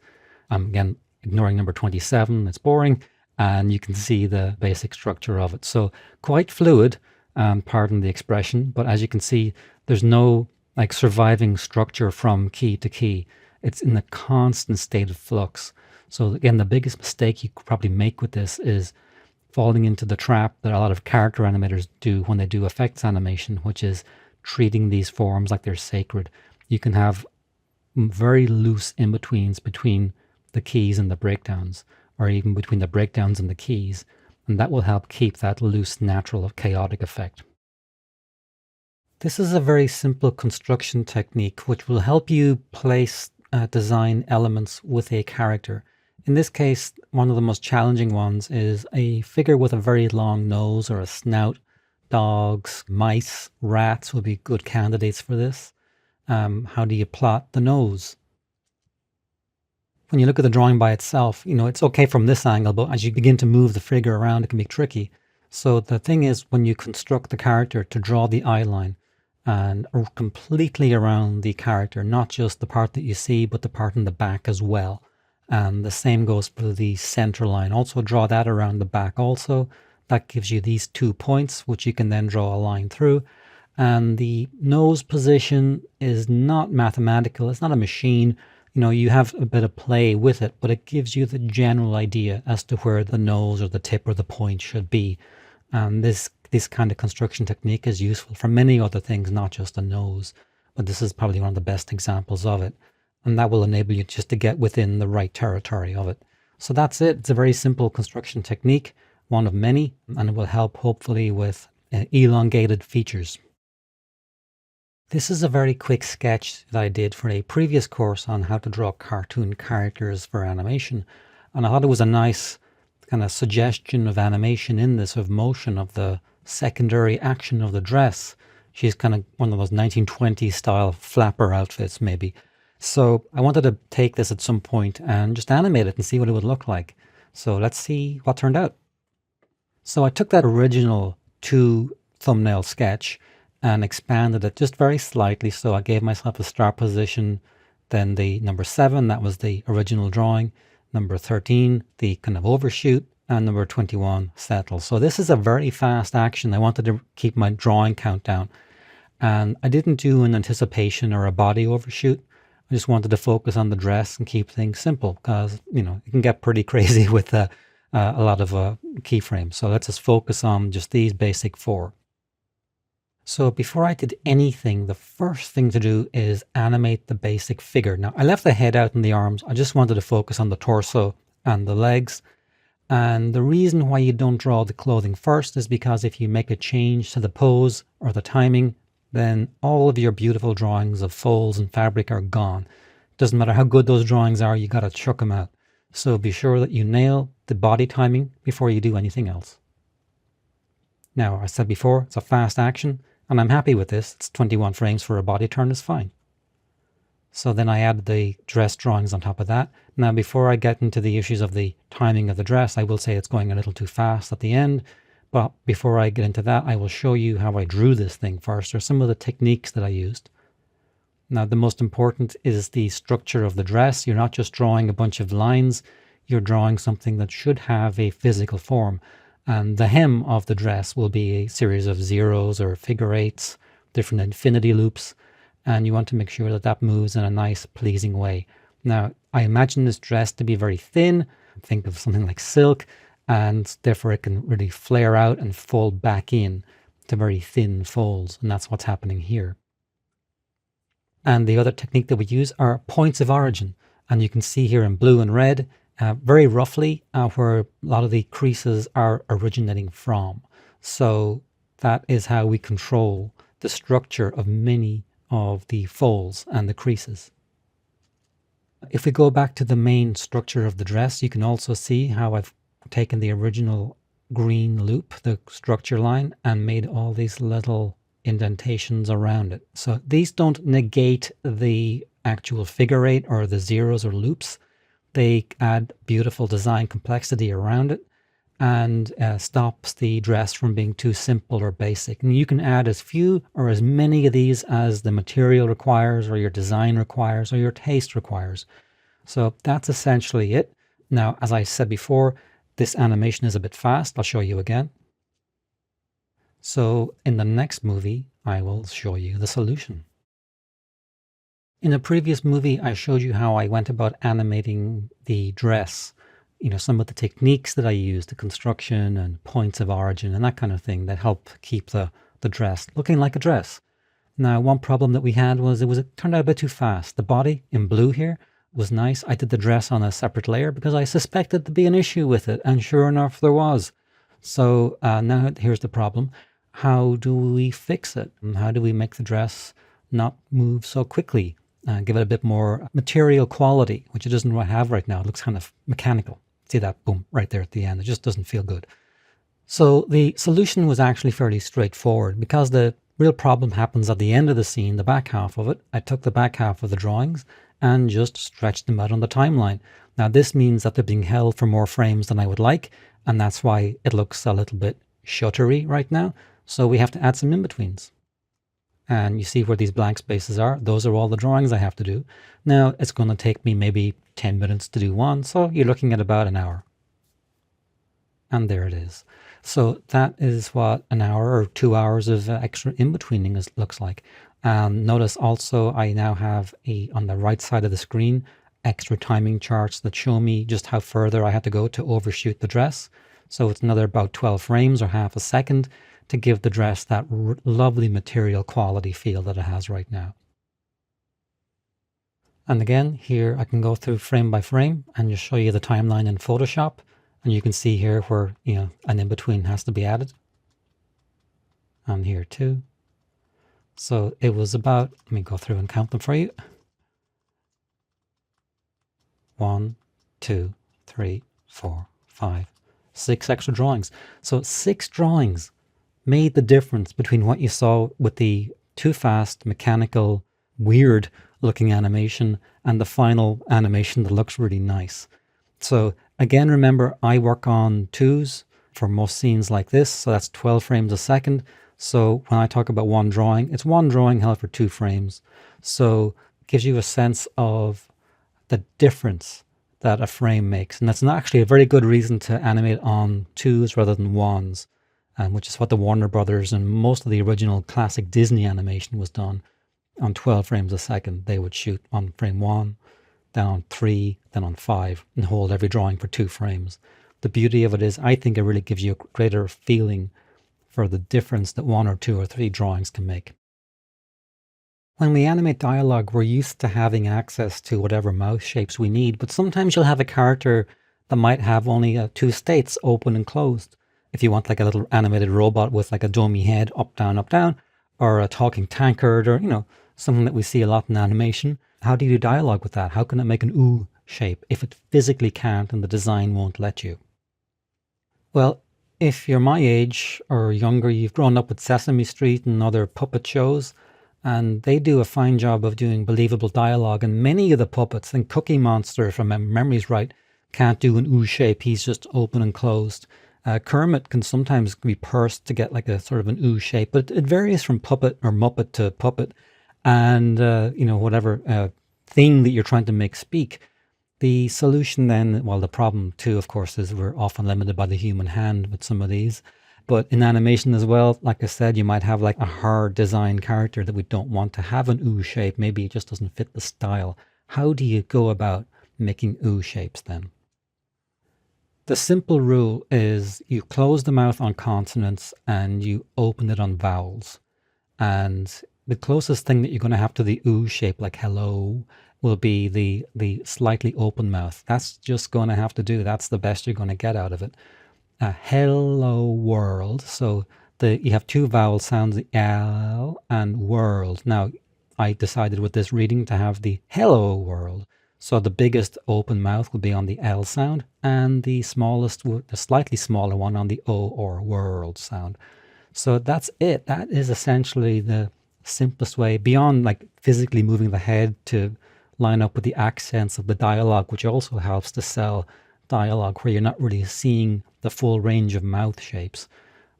Again, ignoring number 27, it's boring, and you can see the basic structure of it. So quite fluid, pardon the expression, but as you can see, there's no like surviving structure from key to key. It's in a constant state of flux. So again, the biggest mistake you could probably make with this is falling into the trap that a lot of character animators do when they do effects animation, which is treating these forms like they're sacred. You can have very loose in-betweens between the keys and the breakdowns, or even between the breakdowns and the keys, and that will help keep that loose, natural, chaotic effect. This is a very simple construction technique which will help you place design elements with a character. In this case, one of the most challenging ones is a figure with a very long nose or a snout. Dogs, mice, rats would be good candidates for this. How do you plot the nose? When you look at the drawing by itself, it's okay from this angle, but as you begin to move the figure around, it can be tricky. So the thing is, when you construct the character, to draw the eye line and completely around the character, not just the part that you see, but the part in the back as well. And the same goes for the center line. Also draw that around the back also. That gives you these 2 points, which you can then draw a line through. And the nose position is not mathematical. It's not a machine. You have a bit of play with it, but it gives you the general idea as to where the nose or the tip or the point should be. And this kind of construction technique is useful for many other things, not just a nose. But this is probably one of the best examples of it. And that will enable you just to get within the right territory of it. So that's it. It's a very simple construction technique, one of many, and it will help hopefully with elongated features. This is a very quick sketch that I did for a previous course on how to draw cartoon characters for animation. And I thought it was a nice kind of suggestion of animation in this, of motion, of the secondary action of the dress. She's kind of one of those 1920s style flapper outfits, maybe. So I wanted to take this at some point and just animate it and see what it would look like. So let's see what turned out. So I took that original 2 thumbnail sketch and expanded it just very slightly. So I gave myself a start position, then the number 7, that was the original drawing, number 13, the kind of overshoot, and number 21, settle. So this is a very fast action. I wanted to keep my drawing count down. And I didn't do an anticipation or a body overshoot. I just wanted to focus on the dress and keep things simple because, it can get pretty crazy with a lot of keyframes. So let's just focus on just these basic 4. So before I did anything, the first thing to do is animate the basic figure. Now, I left the head out and the arms. I just wanted to focus on the torso and the legs. And the reason why you don't draw the clothing first is because if you make a change to the pose or the timing, then all of your beautiful drawings of folds and fabric are gone. Doesn't matter how good those drawings are, you got to chuck them out. So be sure that you nail the body timing before you do anything else. Now, I said before, it's a fast action. And I'm happy with this. It's 21 frames for a body turn is fine. So then I added the dress drawings on top of that. Now, before I get into the issues of the timing of the dress, I will say it's going a little too fast at the end. But before I get into that, I will show you how I drew this thing first, or some of the techniques that I used. Now, the most important is the structure of the dress. You're not just drawing a bunch of lines. You're drawing something that should have a physical form. And the hem of the dress will be a series of zeros or figure 8s, different infinity loops, and you want to make sure that that moves in a nice, pleasing way. Now, I imagine this dress to be very thin. Think of something like silk, and therefore it can really flare out and fold back in to very thin folds, and that's what's happening here. And the other technique that we use are points of origin, and you can see here in blue and red, very roughly where a lot of the creases are originating from. So that is how we control the structure of many of the folds and the creases. If we go back to the main structure of the dress, you can also see how I've taken the original green loop, the structure line, and made all these little indentations around it. So these don't negate the actual figure 8 or the zeros or loops. They add beautiful design complexity around it and stops the dress from being too simple or basic. And you can add as few or as many of these as the material requires, or your design requires, or your taste requires. So that's essentially it. Now, as I said before, this animation is a bit fast. I'll show you again. So in the next movie, I will show you the solution. In a previous movie, I showed you how I went about animating the dress, some of the techniques that I used, the construction and points of origin and that kind of thing that help keep the dress looking like a dress. Now, one problem that we had was it turned out a bit too fast. The body in blue here was nice. I did the dress on a separate layer because I suspected there'd be an issue with it, and sure enough, there was. So now here's the problem. How do we fix it? And how do we make the dress not move so quickly? Give it a bit more material quality, which it doesn't have right now. It looks kind of mechanical. See that? Boom, right there at the end. It just doesn't feel good. So the solution was actually fairly straightforward. Because the real problem happens at the end of the scene, the back half of it, I took the back half of the drawings and just stretched them out on the timeline. Now this means that they're being held for more frames than I would like, and that's why it looks a little bit shuttery right now. So we have to add some in-betweens. And you see where these blank spaces are. Those are all the drawings I have to do. Now, it's going to take me maybe 10 minutes to do one, so you're looking at about an hour. And there it is. So that is what an hour or 2 hours of extra in-betweening looks like. Notice also I now have on the right side of the screen, extra timing charts that show me just how further I had to go to overshoot the dress. So it's another about 12 frames or half a second to give the dress that lovely material quality feel that it has right now. And again, here I can go through frame by frame and just show you the timeline in Photoshop. And you can see here where, an in-between has to be added. And here too. So it was about, let me go through and count them for you. 1, 2, 3, 4, 5, 6 extra drawings. So 6 drawings made the difference between what you saw with the too fast, mechanical, weird looking animation and the final animation that looks really nice. So again, remember, I work on 2s for most scenes like this. So that's 12 frames a second. So when I talk about one drawing, it's one drawing held for 2 frames. So it gives you a sense of the difference that a frame makes. And that's not actually a very good reason to animate on 2s rather than 1s, which is what the Warner Brothers and most of the original classic Disney animation was done on 12 frames a second. They would shoot on frame 1, then on 3, then on 5, and hold every drawing for 2 frames. The beauty of it is, I think it really gives you a greater feeling for the difference that 1 or 2 or 3 drawings can make. When we animate dialogue, we're used to having access to whatever mouth shapes we need, but sometimes you'll have a character that might have only 2 states, open and closed. If you want like a little animated robot with like a domey head, up, down, or a talking tankard, or, something that we see a lot in animation, how do you do dialogue with that? How can it make an ooh shape if it physically can't and the design won't let you? Well, if you're my age or younger, you've grown up with Sesame Street and other puppet shows, and they do a fine job of doing believable dialogue. And many of the puppets, and Cookie Monster, if my memory's right, can't do an ooh shape. He's just open and closed. Kermit can sometimes be pursed to get like a sort of an ooh shape, but it varies from puppet or Muppet to puppet, and whatever thing that you're trying to make speak. The solution then, well, the problem too, of course, is we're often limited by the human hand with some of these. But in animation as well, like I said, you might have like a hard design character that we don't want to have an ooh shape. Maybe it just doesn't fit the style. How do you go about making ooh shapes then? The simple rule is you close the mouth on consonants and you open it on vowels. And the closest thing that you're going to have to the ooh shape, like hello, will be the slightly open mouth. That's just going to have to do. That's the best you're going to get out of it. Hello world. So you have 2 vowel sounds, the L and world. Now, I decided with this reading to have the hello world. So the biggest open mouth will be on the L sound, and the smallest, the slightly smaller one on the O or world sound. So that's it. That is essentially the simplest way, beyond like physically moving the head to line up with the accents of the dialogue, which also helps to sell dialogue where you're not really seeing the full range of mouth shapes.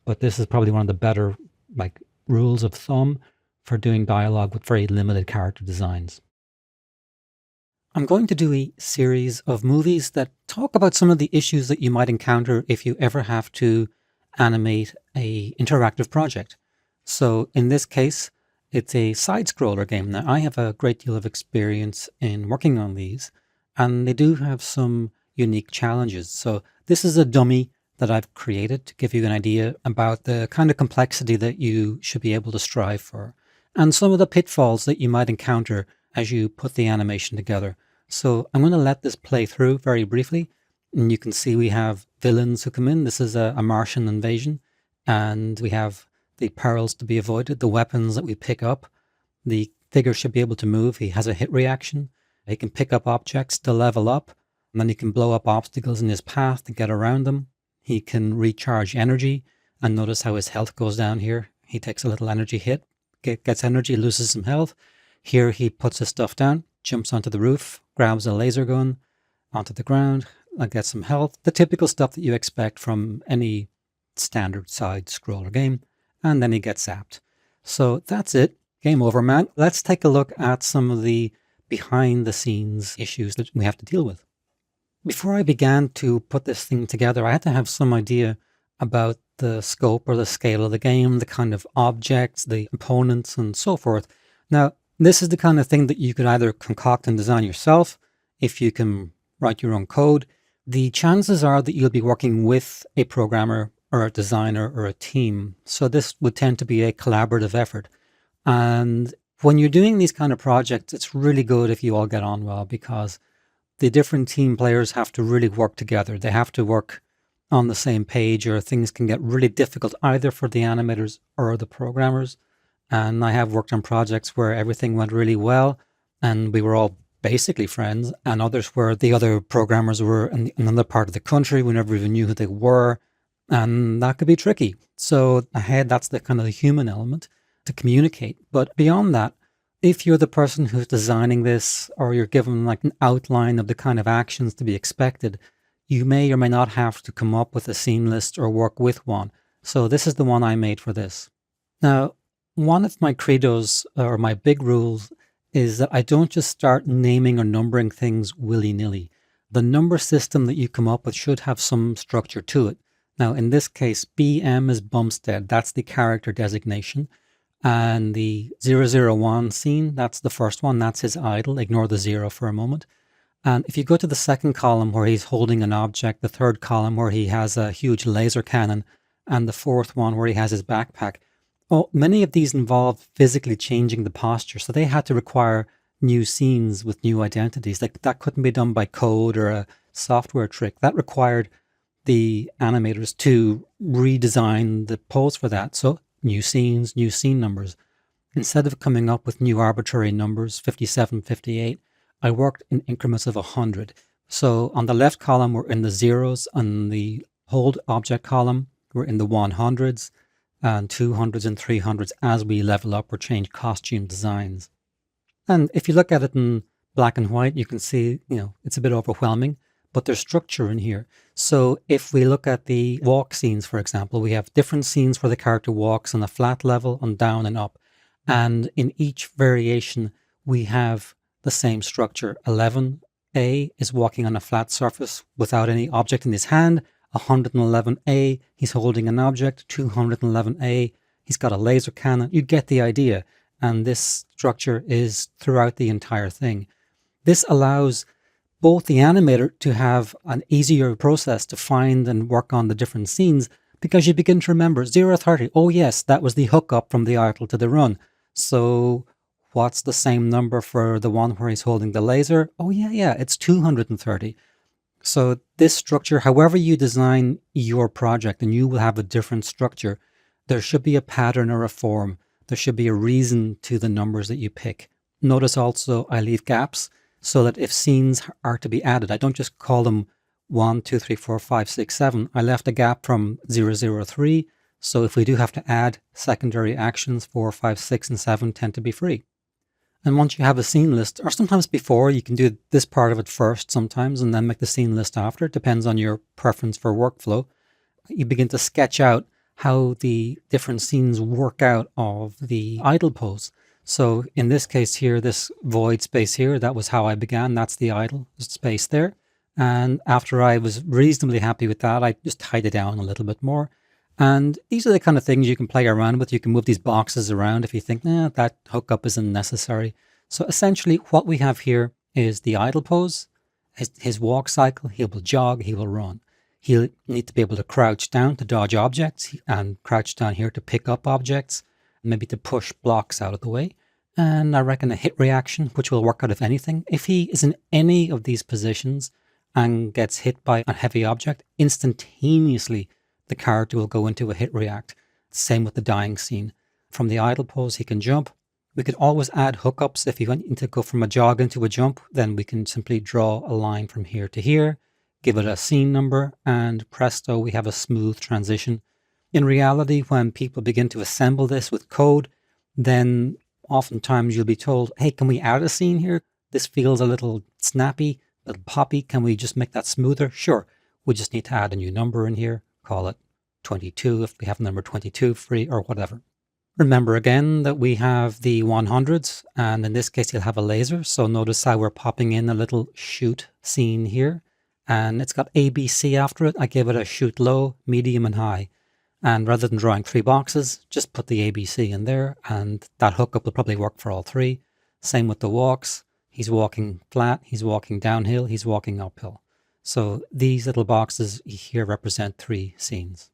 But this is probably one of the better like rules of thumb for doing dialogue with very limited character designs. I'm going to do a series of movies that talk about some of the issues that you might encounter if you ever have to animate a interactive project. So in this case, it's a side-scroller game. Now, I have a great deal of experience in working on these, and they do have some unique challenges. So this is a dummy that I've created to give you an idea about the kind of complexity that you should be able to strive for, and some of the pitfalls that you might encounter as you put the animation together. So I'm going to let this play through very briefly, and you can see we have villains who come in. This is a Martian invasion, and we have the perils to be avoided, the weapons that we pick up. The figure should be able to move. He has a hit reaction. He can pick up objects to level up, and then he can blow up obstacles in his path to get around them. He can recharge energy, and notice how his health goes down here. He takes a little energy hit, gets energy, loses some health. Here he puts his stuff down, jumps onto the roof, grabs a laser gun onto the ground, and gets some health. The typical stuff that you expect from any standard side scroller game. And then he gets zapped. So that's it. Game over, man. Let's take a look at some of the behind the scenes issues that we have to deal with. Before I began to put this thing together, I had to have some idea about the scope or the scale of the game, the kind of objects, the opponents, and so forth. Now, this is the kind of thing that you could either concoct and design yourself, if you can write your own code, The chances are that you'll be working with a programmer or a designer or a team. So this would tend to be a collaborative effort. And when you're doing these kind of projects, it's really good if you all get on well, because the different team players have to really work together. They have to work on the same page, or things can get really difficult either for the animators or the programmers. And I have worked on projects where everything went really well and we were all basically friends, and others where the other programmers were in another part of the country. We never even knew who they were. And that could be tricky. So ahead, that's the kind of the human element to communicate. But beyond that, if you're the person who's designing this, or you're given like an outline of the kind of actions to be expected, you may or may not have to come up with a scene list or work with one. So this is the one I made for this. Now, one of my credos or my big rules is that I don't just start naming or numbering things willy-nilly. The number system that you come up with should have some structure to it. Now, in this case, BM is Bumstead. That's the character designation. And the 001 scene, that's the first one. That's his idol. Ignore the 0 for a moment. And if you go to the second column where he's holding an object, the third column where he has a huge laser cannon, and the fourth one where he has his backpack, well, many of these involve physically changing the posture. So they had to require new scenes with new identities. Like that couldn't be done by code or a software trick. That required the animators to redesign the pose for that. So new scenes, new scene numbers. Instead of coming up with new arbitrary numbers, 57, 58, I worked in increments of 100. So on the left column, we're in the zeros. On the hold object column, we're in the 100s and 200s and 300s as we level up or change costume designs. And if you look at it in black and white, you can see, it's a bit overwhelming, but there's structure in here. So if we look at the walk scenes, for example, we have different scenes where the character walks on a flat level, on down and up. And in each variation, we have the same structure. 11A is walking on a flat surface without any object in his hand. 111A, he's holding an object. 211A, he's got a laser cannon. You get the idea. And this structure is throughout the entire thing. This allows both the animator to have an easier process to find and work on the different scenes, because you begin to remember 030. Oh yes, that was the hookup from the idle to the run. So what's the same number for the one where he's holding the laser? Oh yeah, it's 230. So this structure, however you design your project, and you will have a different structure, there should be a pattern or a form. There should be a reason to the numbers that you pick. Notice also I leave gaps so that if scenes are to be added, I don't just call them 1, 2, 3, 4, 5, 6, 7. I left a gap from 003. So if we do have to add secondary actions, 4, 5, 6, and 7 tend to be free. And once you have a scene list, or sometimes before, you can do this part of it first sometimes and then make the scene list after. It depends on your preference for workflow. You begin to sketch out how the different scenes work out of the idle pose. So in this case here, this void space here, that was how I began. That's the idle space there. And after I was reasonably happy with that, I just tied it down a little bit more. And these are the kind of things you can play around with. You can move these boxes around if you think, that hookup isn't necessary. So essentially what we have here is the idle pose, his walk cycle. He will jog, he will run. He'll need to be able to crouch down to dodge objects and crouch down here to pick up objects, maybe to push blocks out of the way. And I reckon a hit reaction, which will work out of anything. If he is in any of these positions and gets hit by a heavy object, instantaneously the character will go into a hit react. Same with the dying scene. From the idle pose, he can jump. We could always add hookups. If you want to go from a jog into a jump, then we can simply draw a line from here to here, give it a scene number, and presto, we have a smooth transition. In reality, when people begin to assemble this with code, then oftentimes you'll be told, hey, can we add a scene here? This feels a little snappy, a little poppy. Can we just make that smoother? Sure. We just need to add a new number in here. Call it 22 if we have number 22 free or whatever. Remember again that we have the 100s, and in this case you'll have a laser. So notice how we're popping in a little shoot scene here, and it's got ABC after it. I gave it a shoot low, medium, and high. And rather than drawing 3 boxes, just put the ABC in there, and that hookup will probably work for all 3. Same with the walks. He's walking flat, he's walking downhill, he's walking uphill. So these little boxes here represent 3 scenes.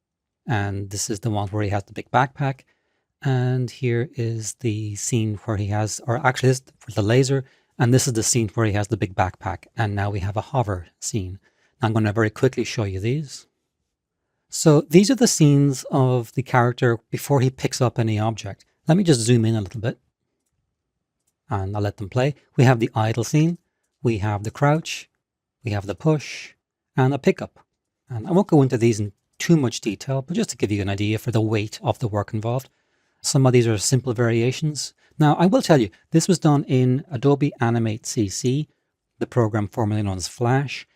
And this is the one where he has the big backpack. And here is the scene where he has, or actually this is for the laser. And this is the scene where he has the big backpack. And now we have a hover scene. I'm going to very quickly show you these. So these are the scenes of the character before he picks up any object. Let me just zoom in a little bit. And I'll let them play. We have the idle scene. We have the crouch. We have the push and a pickup. And I won't go into these in too much detail, but just to give you an idea for the weight of the work involved. Some of these are simple variations. Now, I will tell you, this was done in Adobe Animate CC, the program formerly known as Flash.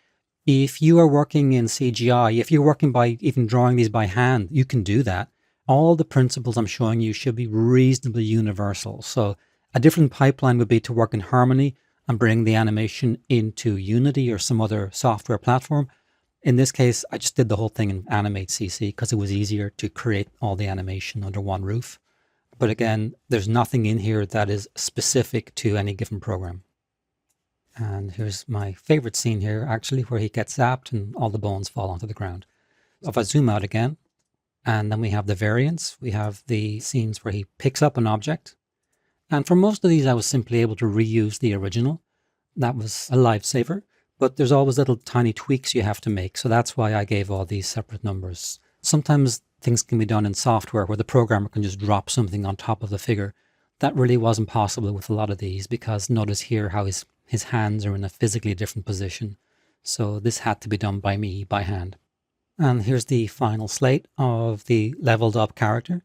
If you are working in CGI, if you're working by even drawing these by hand, you can do that. All the principles I'm showing you should be reasonably universal. So a different pipeline would be to work in Harmony and bring the animation into Unity or some other software platform. In this case, I just did the whole thing in Animate CC because it was easier to create all the animation under one roof. But again, there's nothing in here that is specific to any given program. And here's my favorite scene here, actually, where he gets zapped and all the bones fall onto the ground. If I zoom out again, and then we have the variants, we have the scenes where he picks up an object. And for most of these, I was simply able to reuse the original. That was a lifesaver, but there's always little tiny tweaks you have to make. So that's why I gave all these separate numbers. Sometimes things can be done in software where the programmer can just drop something on top of the figure. That really wasn't possible with a lot of these because notice here how his hands are in a physically different position. So this had to be done by me, by hand. And here's the final slate of the leveled up character.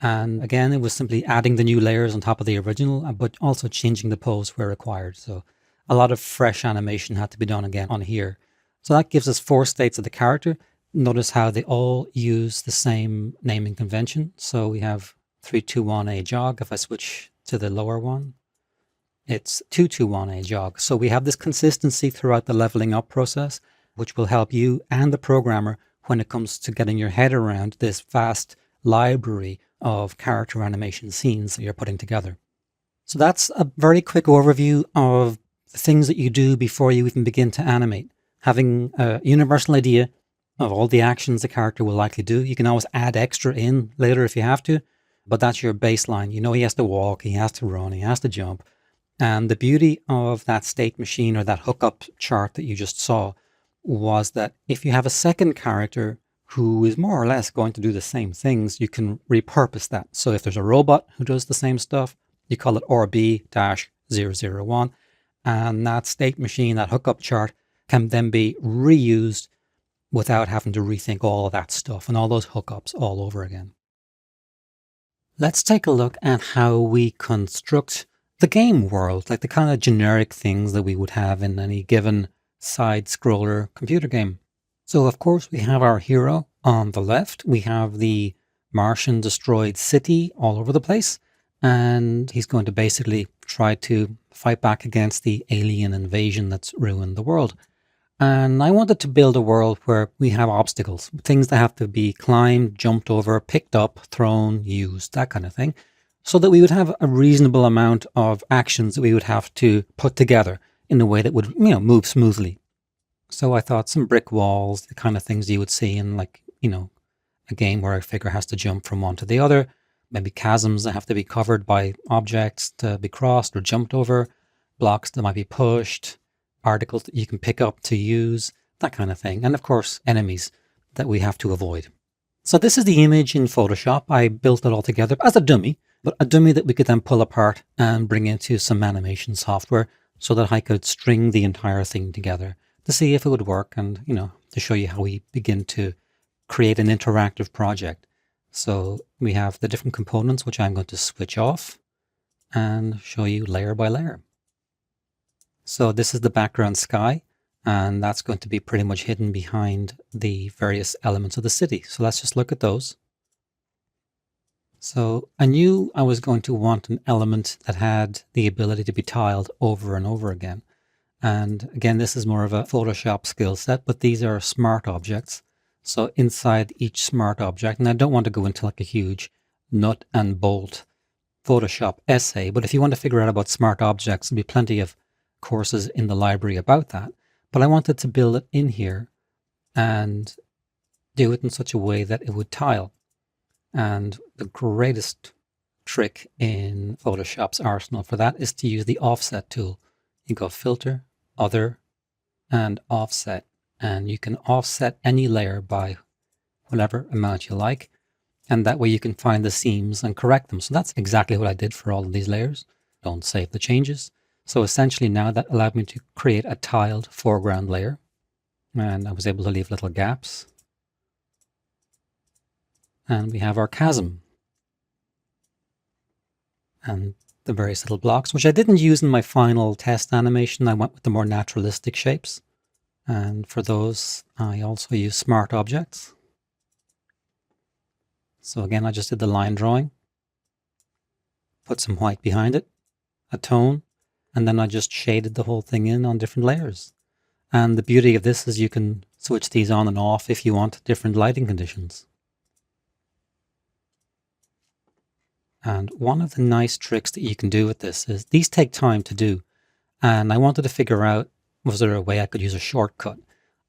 And again, it was simply adding the new layers on top of the original, but also changing the pose where required. So a lot of fresh animation had to be done again on here. So that gives us 4 states of the character. Notice how they all use the same naming convention. So we have 321A jog. If I switch to the lower one, it's 221A jog. So we have this consistency throughout the leveling up process, which will help you and the programmer when it comes to getting your head around this vast library of character animation scenes that you're putting together. So that's a very quick overview of the things that you do before you even begin to animate. Having a universal idea of all the actions the character will likely do. You can always add extra in later if you have to, but that's your baseline. You know he has to walk, he has to run, he has to jump. And the beauty of that state machine or that hookup chart that you just saw was that if you have a second character who is more or less going to do the same things, you can repurpose that. So if there's a robot who does the same stuff, you call it RB-001, and that state machine, that hookup chart, can then be reused without having to rethink all of that stuff and all those hookups all over again. Let's take a look at how we construct the game world, like the kind of generic things that we would have in any given side-scroller computer game. So of course we have our hero on the left. We have the Martian destroyed city all over the place. And he's going to basically try to fight back against the alien invasion that's ruined the world. And I wanted to build a world where we have obstacles, things that have to be climbed, jumped over, picked up, thrown, used, that kind of thing, so that we would have a reasonable amount of actions that we would have to put together in a way that would, move smoothly. So I thought some brick walls, the kind of things you would see in a game where a figure has to jump from one to the other, maybe chasms that have to be covered by objects to be crossed or jumped over, blocks that might be pushed, articles that you can pick up to use, that kind of thing. And of course, enemies that we have to avoid. So this is the image in Photoshop. I built it all together as a dummy, but a dummy that we could then pull apart and bring into some animation software so that I could string the entire thing together to see if it would work and, to show you how we begin to create an interactive project. So we have the different components, which I'm going to switch off and show you layer by layer. So this is the background sky, and that's going to be pretty much hidden behind the various elements of the city. So let's just look at those. So I knew I was going to want an element that had the ability to be tiled over and over again. And again, this is more of a Photoshop skill set, but these are smart objects. So inside each smart object, and I don't want to go into like a huge nut and bolt Photoshop essay, but if you want to figure out about smart objects, there'll be plenty of courses in the library about that. but I wanted to build it in here and do it in such a way that it would tile. And the greatest trick in Photoshop's arsenal for that is to use the offset tool. You go Filter, Other, and Offset, and you can offset any layer by whatever amount you like, and that way you can find the seams and correct them. So that's exactly what I did for all of these layers. Don't save the changes. So essentially now that allowed me to create a tiled foreground layer, and I was able to leave little gaps. And we have our chasm and the various little blocks, which I didn't use in my final test animation. I went with the more naturalistic shapes. And for those, I also use smart objects. So again, I just did the line drawing, put some white behind it, a tone, and then I just shaded the whole thing in on different layers. And the beauty of this is you can switch these on and off if you want different lighting conditions. And one of the nice tricks that you can do with this is these take time to do. And I wanted to figure out, was there a way I could use a shortcut?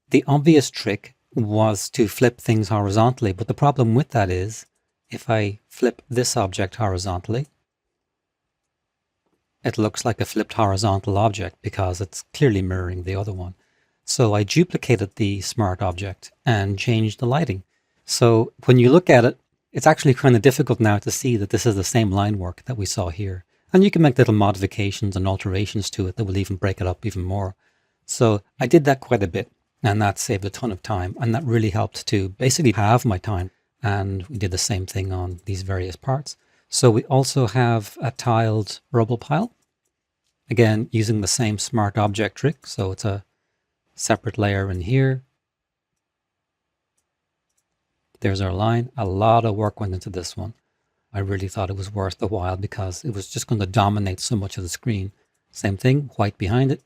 The obvious trick was to flip things horizontally, but the problem with that is if I flip this object horizontally, it looks like a flipped horizontal object because it's clearly mirroring the other one. So I duplicated the smart object and changed the lighting. So when you look at it, it's actually kind of difficult now to see that this is the same line work that we saw here. And you can make little modifications and alterations to it that will even break it up even more. So I did that quite a bit, and that saved a ton of time. And that really helped to basically halve my time. And we did the same thing on these various parts. So we also have a tiled rubble pile. Again, using the same smart object trick. So it's a separate layer in here. There's our line. A lot of work went into this one. I really thought it was worth the while because it was just going to dominate so much of the screen. Same thing, white behind it.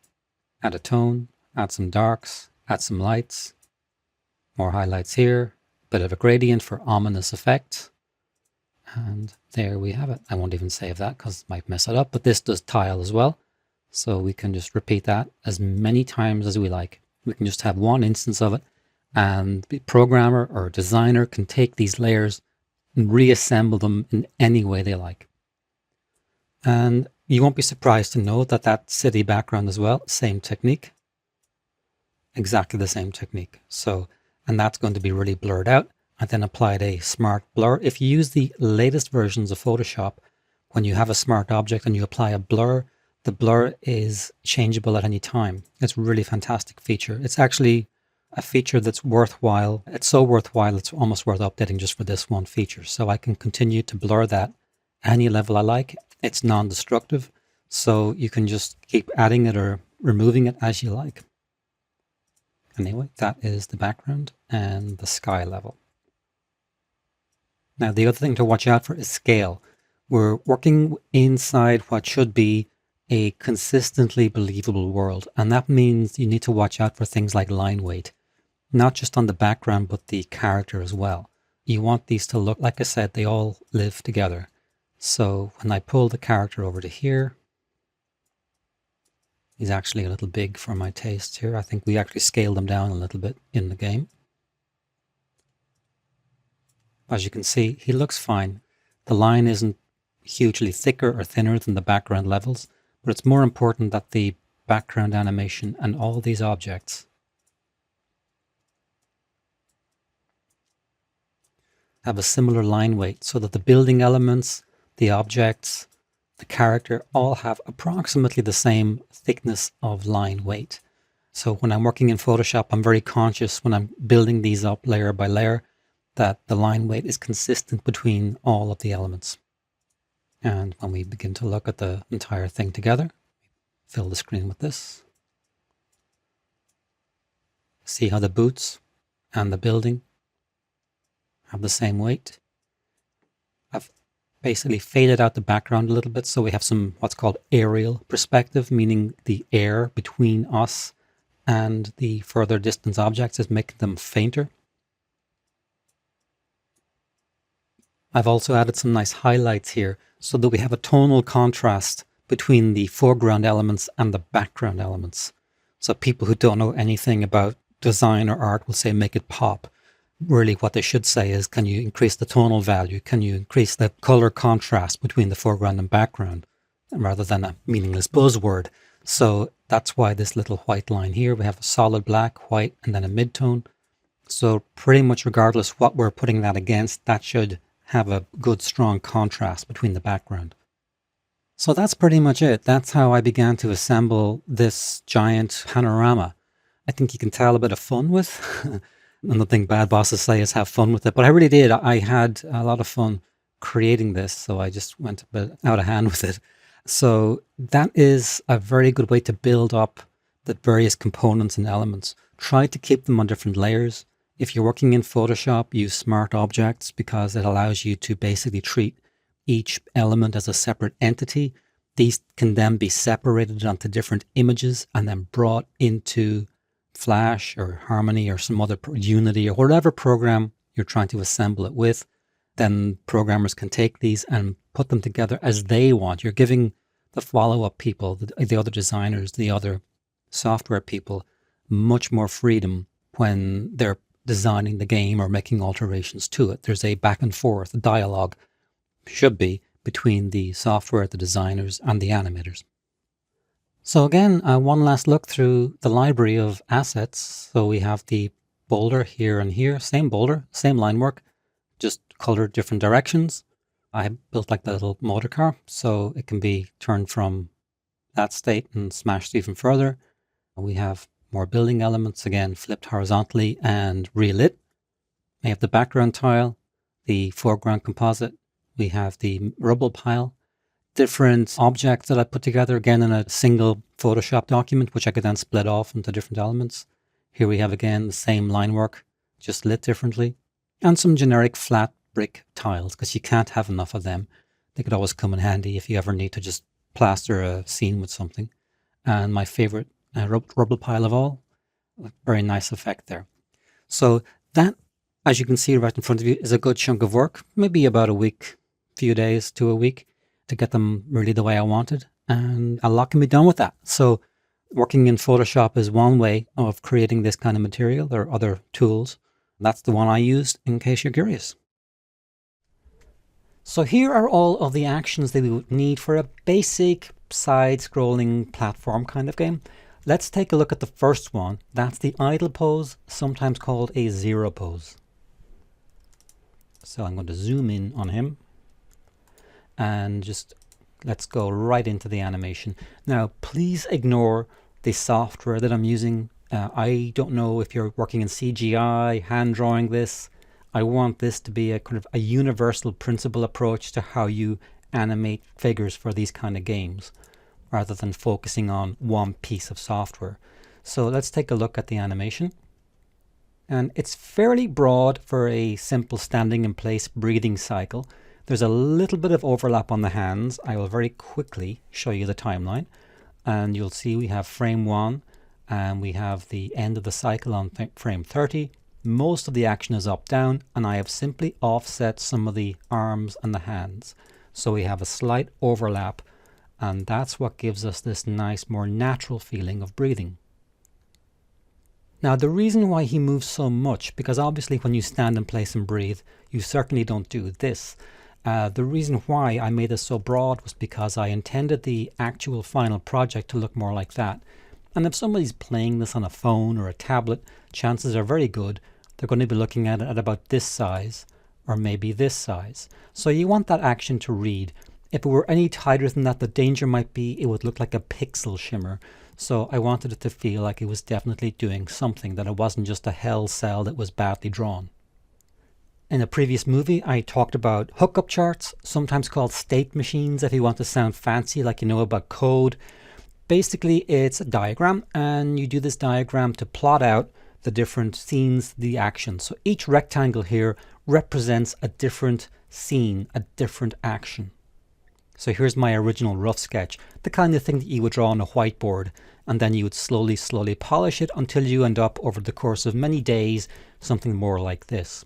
Add a tone, add some darks, add some lights. More highlights here. Bit of a gradient for ominous effect. And there we have it. I won't even save that because it might mess it up, but this does tile as well. So we can just repeat that as many times as we like. We can just have one instance of it, and the programmer or designer can take these layers and reassemble them in any way they like. And you won't be surprised to know that that city background as well, same technique. Exactly the same technique. So, and that's going to be really blurred out. I then applied a smart blur. If you use the latest versions of Photoshop, when you have a smart object and you apply a blur, the blur is changeable at any time. It's a really fantastic feature. It's actually a feature that's worthwhile. It's so worthwhile, it's almost worth updating just for this one feature. So I can continue to blur that any level I like. It's non-destructive, so you can just keep adding it or removing it as you like. Anyway, that is the background and the sky level. Now, the other thing to watch out for is scale. We're working inside what should be a consistently believable world, and that means you need to watch out for things like line weight, not just on the background, but the character as well. You want these to look, like I said, they all live together. So when I pull the character over to here, he's actually a little big for my taste here. I think we actually scaled him down a little bit in the game. As you can see, he looks fine. The line isn't hugely thicker or thinner than the background levels, but it's more important that the background animation and all these objects have a similar line weight so that the building elements, the objects, the character all have approximately the same thickness of line weight. So when I'm working in Photoshop, I'm very conscious when I'm building these up layer by layer that the line weight is consistent between all of the elements. And when we begin to look at the entire thing together, fill the screen with this. See how the boots and the building have the same weight. I've basically faded out the background a little bit so we have some what's called aerial perspective, meaning the air between us and the further distance objects is making them fainter. I've also added some nice highlights here so that we have a tonal contrast between the foreground elements and the background elements. So people who don't know anything about design or art will say, make it pop. Really what they should say is, can you increase the tonal value? Can you increase the color contrast between the foreground and background, rather than a meaningless buzzword? So that's why this little white line here, we have a solid black, white, and then a midtone. So pretty much regardless what we're putting that against, that should have a good strong contrast between the background. So that's pretty much it. That's how I began to assemble this giant panorama. I think you can tell a bit of fun with. Another thing bad bosses say is have fun with it, but I really did. I had a lot of fun creating this, so I just went a bit out of hand with it. So that is a very good way to build up the various components and elements. Try to keep them on different layers. If you're working in Photoshop, use Smart Objects because it allows you to basically treat each element as a separate entity. These can then be separated onto different images and then brought into Flash or Harmony or some other Unity or whatever program you're trying to assemble it with. Then programmers can take these and put them together as they want. You're giving the follow-up people, the other designers, the other software people, much more freedom when they're designing the game or making alterations to it. There's a back and forth dialogue, should be, between the software, the designers, and the animators. So again, one last look through the library of assets. So we have the boulder here and here, same boulder, same line work, just colored different directions. I built like the little motor car, so it can be turned from that state and smashed even further. We have more building elements, again, flipped horizontally and relit. We have the background tile, the foreground composite. We have the rubble pile, different objects that I put together, again, in a single Photoshop document, which I could then split off into different elements. Here we have, again, the same line work, just lit differently. And some generic flat brick tiles, because you can't have enough of them. They could always come in handy if you ever need to just plaster a scene with something. And my favorite rubble pile of all, very nice effect there. So that, as you can see right in front of you, is a good chunk of work, maybe about a week, few days to a week, to get them really the way I wanted. And a lot can be done with that. So working in Photoshop is one way of creating this kind of material. There are other tools. That's the one I used, in case you're curious. So here are all of the actions that we would need for a basic side-scrolling platform kind of game. Let's take a look at the first one. That's the idle pose, sometimes called a zero pose. So I'm going to zoom in on him and just let's go right into the animation. Now, please ignore the software that I'm using. I don't know if you're working in CGI, hand drawing this. I want this to be a kind of a universal principle approach to how you animate figures for these kind of games, rather than focusing on one piece of software. So let's take a look at the animation. And it's fairly broad for a simple standing in place breathing cycle. There's a little bit of overlap on the hands. I will very quickly show you the timeline. And you'll see we have frame 1 and we have the end of the cycle on frame 30. Most of the action is up down, and I have simply offset some of the arms and the hands. So we have a slight overlap, and that's what gives us this nice, more natural feeling of breathing. Now, the reason why he moves so much, because obviously when you stand in place and breathe, you certainly don't do this. The reason why I made this so broad was because I intended the actual final project to look more like that. And if somebody's playing this on a phone or a tablet, chances are very good they're going to be looking at it at about this size, or maybe this size. So you want that action to read. If it were any tighter than that, the danger might be it would look like a pixel shimmer. So I wanted it to feel like it was definitely doing something, that it wasn't just a hell cell that was badly drawn. In a previous movie, I talked about hookup charts, sometimes called state machines if you want to sound fancy, like you know about code. Basically, it's a diagram, and you do this diagram to plot out the different scenes, the action. So each rectangle here represents a different scene, a different action. So here's my original rough sketch, the kind of thing that you would draw on a whiteboard, and then you would slowly polish it until you end up, over the course of many days, something more like this.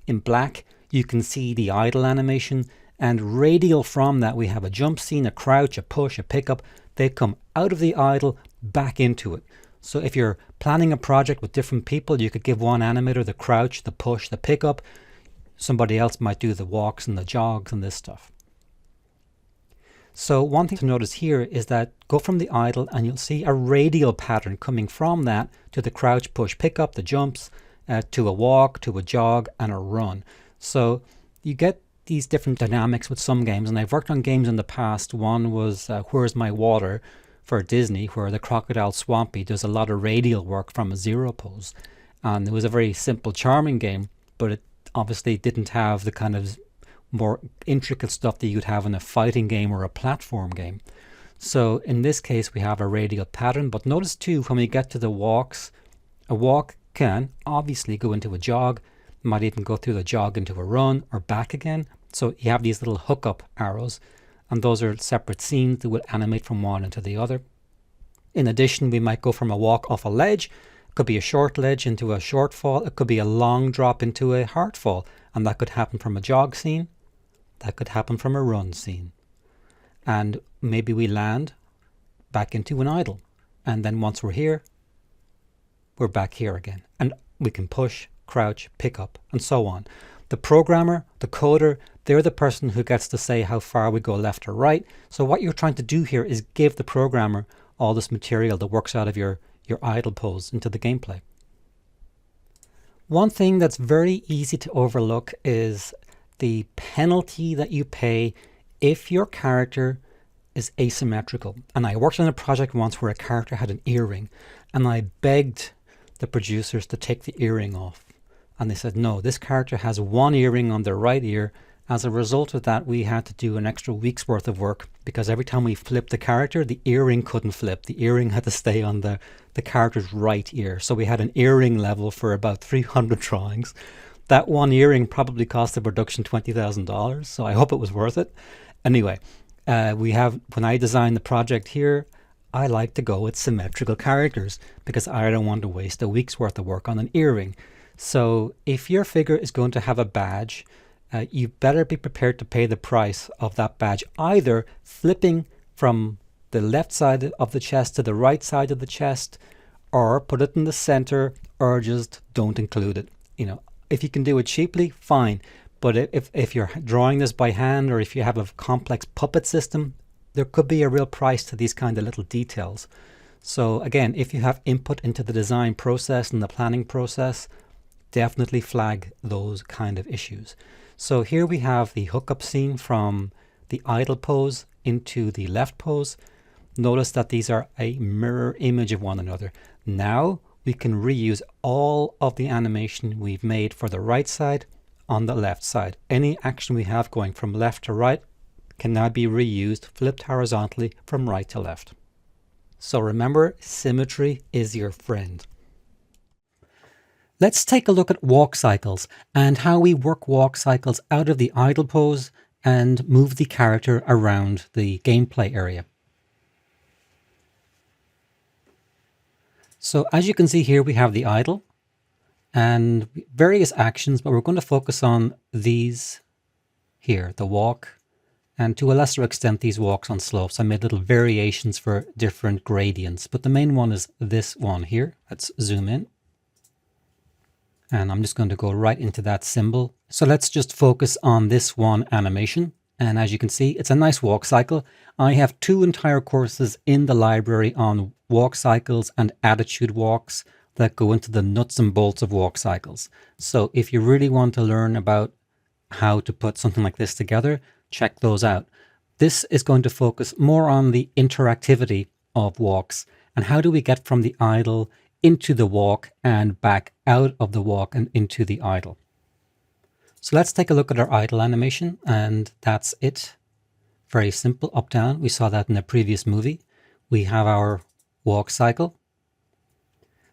In black, you can see the idle animation, and radial from that we have a jump scene, a crouch, a push, a pickup. They come out of the idle, back into it. So if you're planning a project with different people, you could give one animator the crouch, the push, the pickup. Somebody else might do the walks and the jogs and this stuff. So one thing to notice here is that go from the idle and you'll see a radial pattern coming from that to the crouch, push, pickup, the jumps, to a walk, to a jog, and a run. So you get these different dynamics with some games, and I've worked on games in the past. One was Where's My Water for Disney, where the Crocodile Swampy does a lot of radial work from a zero pose. And it was a very simple, charming game, but it obviously didn't have the kind of more intricate stuff that you'd have in a fighting game or a platform game. So in this case, we have a radial pattern, but notice too, when we get to the walks, a walk can obviously go into a jog, might even go through the jog into a run or back again. So you have these little hookup arrows, and those are separate scenes that will animate from one into the other. In addition, we might go from a walk off a ledge. It could be a short ledge into a short fall. It could be a long drop into a hard fall, and that could happen from a jog scene. That could happen from a run scene. And maybe we land back into an idle. And then once we're here, we're back here again. And we can push, crouch, pick up, and so on. The programmer, the coder, they're the person who gets to say how far we go left or right. So what you're trying to do here is give the programmer all this material that works out of your idle pose into the gameplay. One thing that's very easy to overlook is the penalty that you pay if your character is asymmetrical. And I worked on a project once where a character had an earring, and I begged the producers to take the earring off. And they said, no, this character has one earring on their right ear. As a result of that, we had to do an extra week's worth of work, because every time we flipped the character, the earring couldn't flip. The earring had to stay on the character's right ear. So we had an earring level for about 300 drawings. That one earring probably cost the production $20,000, so I hope it was worth it. Anyway, when I designed the project here, I like to go with symmetrical characters because I don't want to waste a week's worth of work on an earring. So if your figure is going to have a badge, you better be prepared to pay the price of that badge, either flipping from the left side of the chest to the right side of the chest, or put it in the center, or just don't include it. If you can do it cheaply, fine. But if you're drawing this by hand, or if you have a complex puppet system, there could be a real price to these kind of little details. So again, if you have input into the design process and the planning process, definitely flag those kind of issues. So here we have the hookup scene from the idle pose into the left pose. Notice that these are a mirror image of one another. Now we can reuse all of the animation we've made for the right side on the left side. Any action we have going from left to right can now be reused, flipped horizontally from right to left. So remember, symmetry is your friend. Let's take a look at walk cycles and how we work walk cycles out of the idle pose and move the character around the gameplay area. So as you can see here, we have the idle and various actions, but we're going to focus on these here, the walk, and to a lesser extent, these walks on slopes. I made little variations for different gradients, but the main one is this one here. Let's zoom in. And I'm just going to go right into that symbol. So let's just focus on this one animation. And as you can see, it's a nice walk cycle. I have 2 entire courses in the library on walk cycles and attitude walks that go into the nuts and bolts of walk cycles. So if you really want to learn about how to put something like this together, check those out. This is going to focus more on the interactivity of walks and how do we get from the idle into the walk and back out of the walk and into the idle. So let's take a look at our idle animation, and that's it. Very simple, up down. We saw that in the previous movie. We have our walk cycle.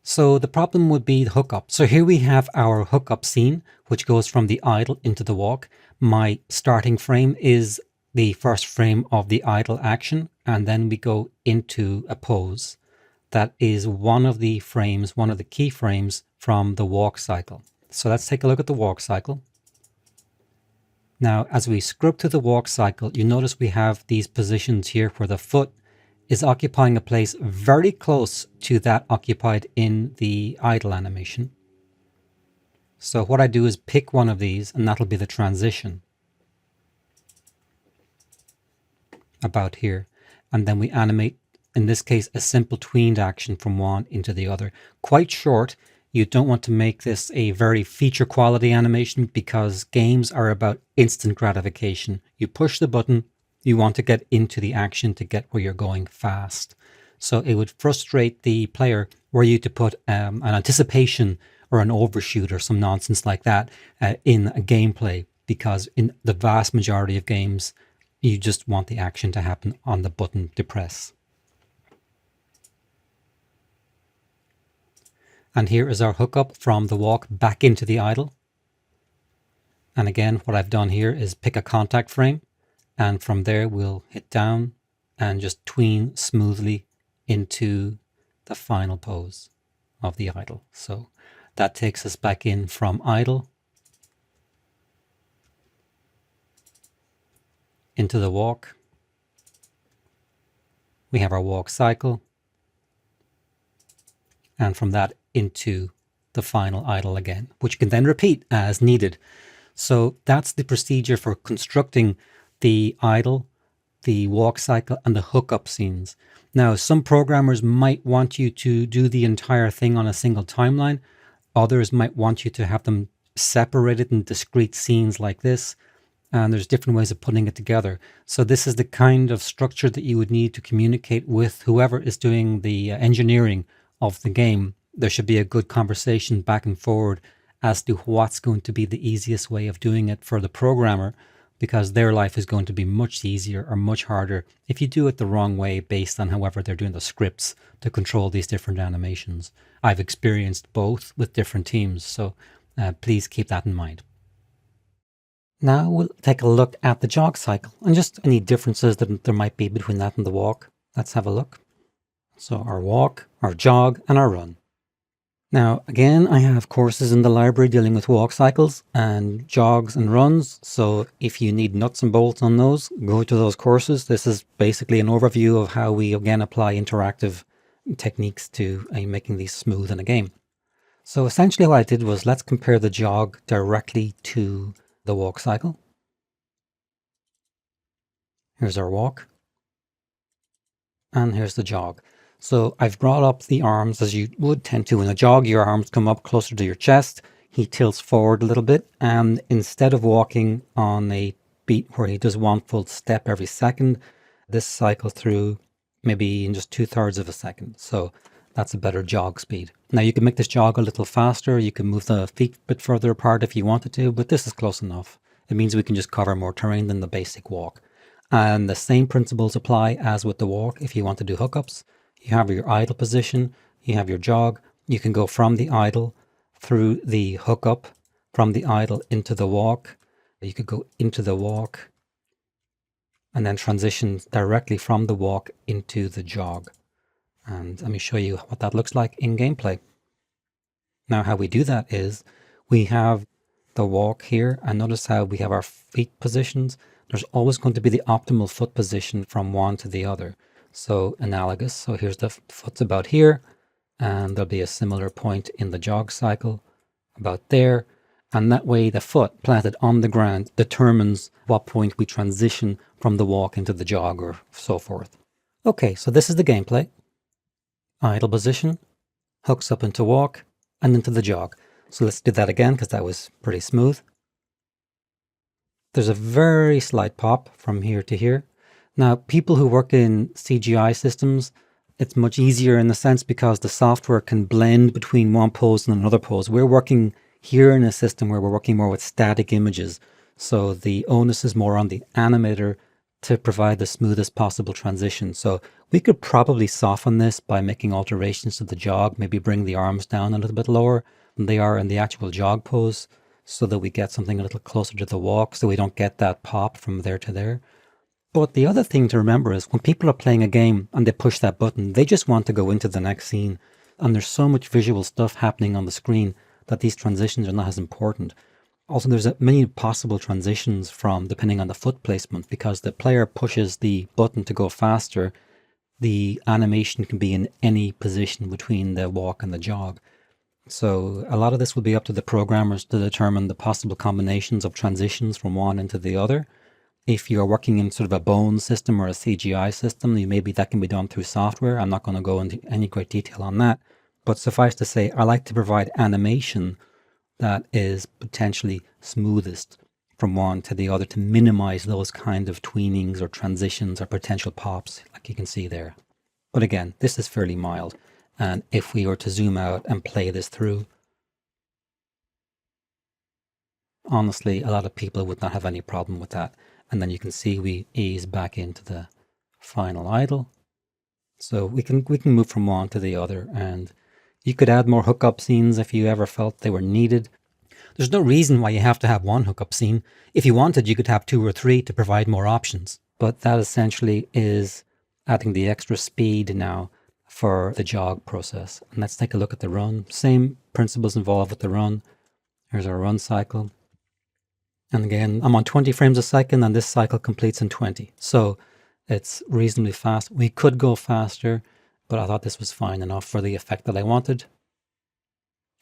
So the problem would be the hookup. So here we have our hookup scene, which goes from the idle into the walk. My starting frame is the first frame of the idle action, and then we go into a pose. That is one of the frames, one of the key frames from the walk cycle. So let's take a look at the walk cycle. Now, as we scrub through the walk cycle, you notice we have these positions here where the foot is occupying a place very close to that occupied in the idle animation. So what I do is pick one of these, and that'll be the transition about here. And then we animate, in this case, a simple tweened action from one into the other. Quite short. You don't want to make this a very feature quality animation because games are about instant gratification. You push the button, you want to get into the action to get where you're going fast. So it would frustrate the player were you to put an anticipation or an overshoot or some nonsense like that in a gameplay, because in the vast majority of games, you just want the action to happen on the button to press. And here is our hookup from the walk back into the idle. And again, what I've done here is pick a contact frame, and from there we'll hit down and just tween smoothly into the final pose of the idle. So that takes us back in from idle into the walk. We have our walk cycle, and from that into the final idle again, which can then repeat as needed. So that's the procedure for constructing the idle, the walk cycle, and the hookup scenes. Now, some programmers might want you to do the entire thing on a single timeline. Others might want you to have them separated in discrete scenes like this. And there's different ways of putting it together. So this is the kind of structure that you would need to communicate with whoever is doing the engineering of the game. There should be a good conversation back and forward as to what's going to be the easiest way of doing it for the programmer, because their life is going to be much easier or much harder if you do it the wrong way based on however they're doing the scripts to control these different animations. I've experienced both with different teams, so please keep that in mind. Now we'll take a look at the jog cycle and just any differences that there might be between that and the walk. Let's have a look. So our walk, our jog, and our run. Now, again, I have courses in the library dealing with walk cycles and jogs and runs. So if you need nuts and bolts on those, go to those courses. This is basically an overview of how we, again, apply interactive techniques to making these smooth in a game. So essentially what I did was let's compare the jog directly to the walk cycle. Here's our walk. And here's the jog. So I've brought up the arms as you would tend to. In a jog, your arms come up closer to your chest. He tilts forward a little bit. And instead of walking on a beat where he does one full step every second, this cycles through maybe in just 2/3 of a second. So that's a better jog speed. Now you can make this jog a little faster. You can move the feet a bit further apart if you wanted to, but this is close enough. It means we can just cover more terrain than the basic walk. And the same principles apply as with the walk if you want to do hookups. You have your idle position, you have your jog. You can go from the idle through the hookup, from the idle into the walk. You could go into the walk and then transition directly from the walk into the jog. And let me show you what that looks like in gameplay. Now, how we do that is we have the walk here, and notice how we have our feet positions. There's always going to be the optimal foot position from one to the other. So analogous. So here's the foot's about here, and there'll be a similar point in the jog cycle about there. And that way the foot planted on the ground determines what point we transition from the walk into the jog or so forth. Okay, so this is the gameplay. Idle position, hooks up into walk, and into the jog. So let's do that again because that was pretty smooth. There's a very slight pop from here to here. Now, people who work in CGI systems, it's much easier in the sense because the software can blend between one pose and another pose. We're working here in a system where we're working more with static images. So the onus is more on the animator to provide the smoothest possible transition. So we could probably soften this by making alterations to the jog, maybe bring the arms down a little bit lower than they are in the actual jog pose so that we get something a little closer to the walk so we don't get that pop from there to there. But the other thing to remember is when people are playing a game and they push that button, they just want to go into the next scene. And there's so much visual stuff happening on the screen that these transitions are not as important. Also, there's many possible transitions from depending on the foot placement because the player pushes the button to go faster the animation can be in any position between the walk and the jog. So a lot of this will be up to the programmers to determine the possible combinations of transitions from one into the other. If you're working in sort of a bone system or a CGI system, maybe that can be done through software. I'm not going to go into any great detail on that. But suffice to say, I like to provide animation that is potentially smoothest from one to the other to minimize those kind of tweenings or transitions or potential pops, like you can see there. But again, this is fairly mild. And if we were to zoom out and play this through, honestly, a lot of people would not have any problem with that. And then you can see we ease back into the final idle. So we can move from one to the other, and you could add more hookup scenes if you ever felt they were needed. There's no reason why you have to have one hookup scene. If you wanted, you could have 2 or 3 to provide more options. But that essentially is adding the extra speed now for the jog process. And let's take a look at the run. Same principles involved with the run. Here's our run cycle. And again, I'm on 20 frames a second, and this cycle completes in 20. So it's reasonably fast. We could go faster, but I thought this was fine enough for the effect that I wanted.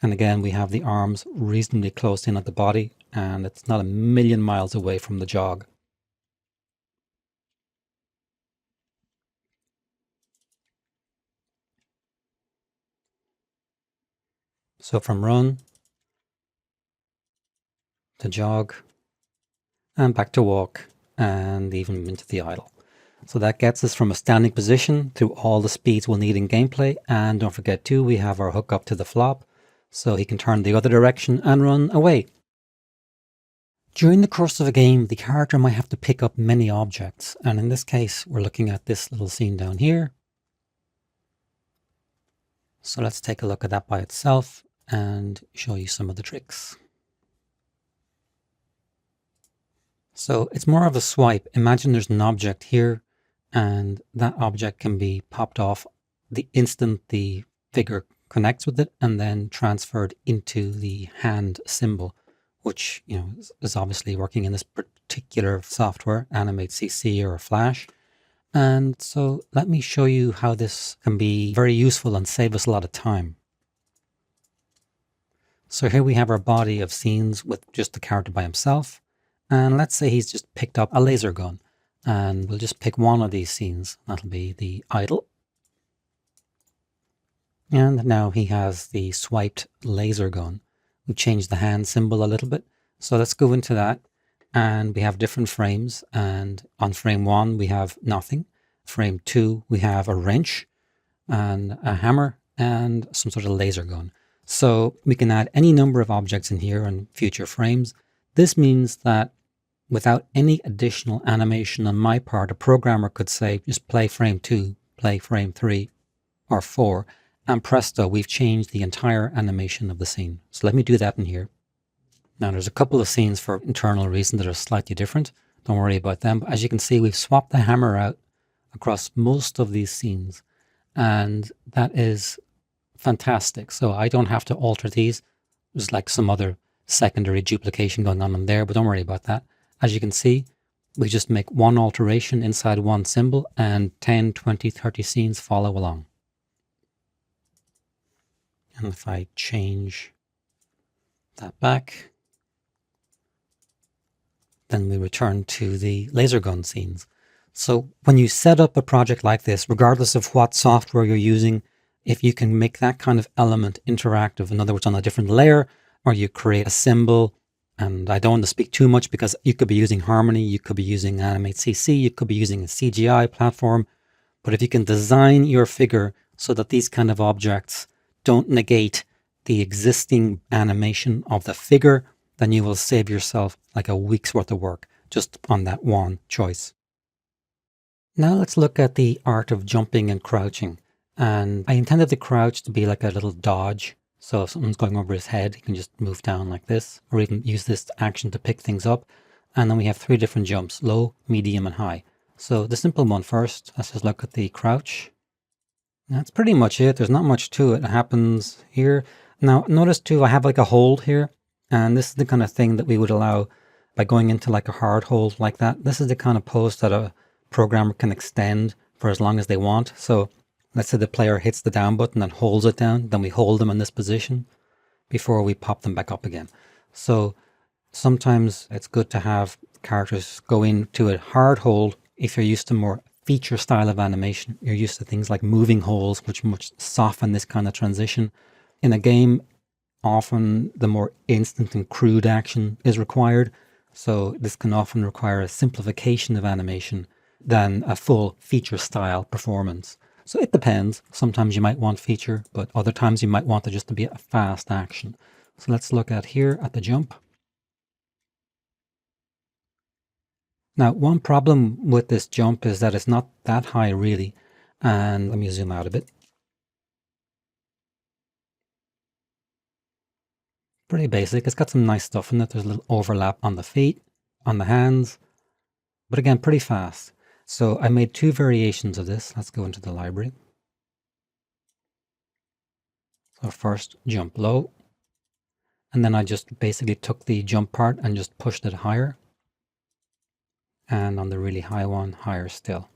And again, we have the arms reasonably close in at the body, and it's not a million miles away from the jog. So from run to jog and back to walk and even into the idle. So that gets us from a standing position through all the speeds we'll need in gameplay. And don't forget too, we have our hook up to the flop, so he can turn the other direction and run away. During the course of a game, the character might have to pick up many objects. And in this case, we're looking at this little scene down here. So let's take a look at that by itself and show you some of the tricks. So it's more of a swipe. Imagine there's an object here, and that object can be popped off the instant the figure connects with it and then transferred into the hand symbol, which is obviously working in this particular software, Animate CC or Flash. And so let me show you how this can be very useful and save us a lot of time. So here we have our body of scenes with just the character by himself. And let's say he's just picked up a laser gun, and we'll just pick one of these scenes. That'll be the idle. And now he has the swiped laser gun. We've changed the hand symbol a little bit. So let's go into that, and we have different frames. And on frame 1, we have nothing. Frame 2, we have a wrench and a hammer and some sort of laser gun. So we can add any number of objects in here in future frames. This means that without any additional animation on my part, a programmer could say, just play frame 2, play frame 3 or 4, and presto, we've changed the entire animation of the scene. So let me do that in here. Now there's a couple of scenes for internal reasons that are slightly different. Don't worry about them. But as you can see, we've swapped the hammer out across most of these scenes, and that is fantastic. So I don't have to alter these. There's like some other secondary duplication going on in there, but don't worry about that. As you can see, we just make one alteration inside one symbol, and 10, 20, 30 scenes follow along. And if I change that back, then we return to the laser gun scenes. So when you set up a project like this, regardless of what software you're using, if you can make that kind of element interactive, in other words, on a different layer, or you create a symbol, and I don't want to speak too much because you could be using Harmony, you could be using Animate CC, you could be using a CGI platform, but if you can design your figure so that these kind of objects don't negate the existing animation of the figure, then you will save yourself like a week's worth of work just on that one choice. Now let's look at the art of jumping and crouching. And I intended the crouch to be like a little dodge. So if someone's going over his head, he can just move down like this, or even use this action to pick things up. And then we have 3 different jumps: low, medium, and high. So the simple one first, let's just look at the crouch. That's pretty much it. There's not much to it. It happens here. Now notice too, I have like a hold here, and this is the kind of thing that we would allow by going into like a hard hold like that. This is the kind of pose that a programmer can extend for as long as they want. So let's say the player hits the down button and holds it down, then we hold them in this position before we pop them back up again. So sometimes it's good to have characters go into a hard hold if you're used to more feature style of animation. You're used to things like moving holds, which much soften this kind of transition. In a game, often the more instant and crude action is required. So this can often require a simplification of animation than a full feature style performance. So it depends. Sometimes you might want feature, but other times you might want it just to be a fast action. So let's look at here at the jump. Now, one problem with this jump is that it's not that high really. And let me zoom out a bit. Pretty basic. It's got some nice stuff in it. There's a little overlap on the feet, on the hands, but again, pretty fast. So I made two variations of this. Let's go into the library. So first, jump low. And then I just basically took the jump part and just pushed it higher. And on the really high one, higher still.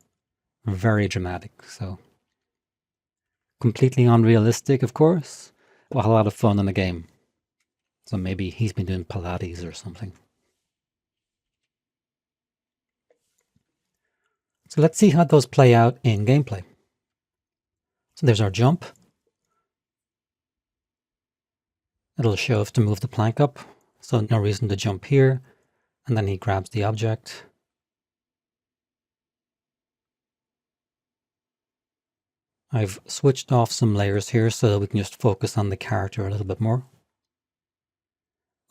Very dramatic. So completely unrealistic, of course, but a lot of fun in the game. So maybe he's been doing Pilates or something. So let's see how those play out in gameplay. So there's our jump. It'll show us to move the plank up. So no reason to jump here. And then he grabs the object. I've switched off some layers here so that we can just focus on the character a little bit more.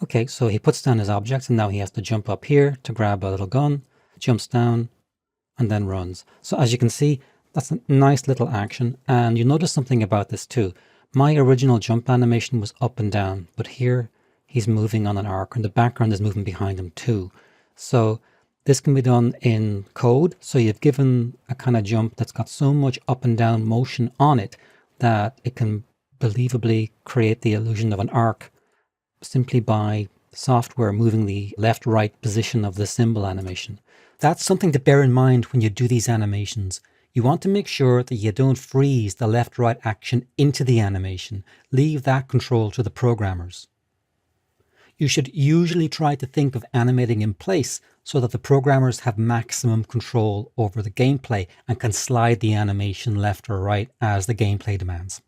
Okay, so he puts down his objects and now he has to jump up here to grab a little gun, jumps down, and then runs. So as you can see, that's a nice little action. And you notice something about this too. My original jump animation was up and down, but here he's moving on an arc and the background is moving behind him too. So this can be done in code. So you've given a kind of jump that's got so much up and down motion on it that it can believably create the illusion of an arc simply by software moving the left-right position of the symbol animation. That's something to bear in mind when you do these animations. You want to make sure that you don't freeze the left-right action into the animation. Leave that control to the programmers. You should usually try to think of animating in place so that the programmers have maximum control over the gameplay and can slide the animation left or right as the gameplay demands.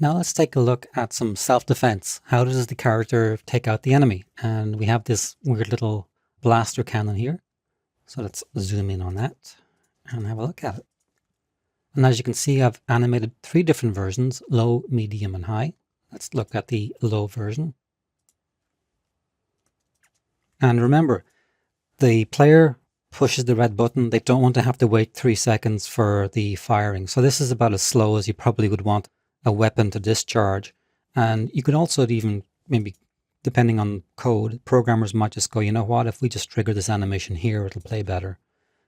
Now let's take a look at some self-defense. How does the character take out the enemy? And we have this weird little blaster cannon here. So let's zoom in on that and have a look at it. And as you can see, I've animated 3 different versions, low, medium, and high. Let's look at the low version. And remember, the player pushes the red button. They don't want to have to wait 3 seconds for the firing. So this is about as slow as you probably would want a weapon to discharge. And you could also even, maybe depending on code, programmers might just go, you know what, if we just trigger this animation here, it'll play better.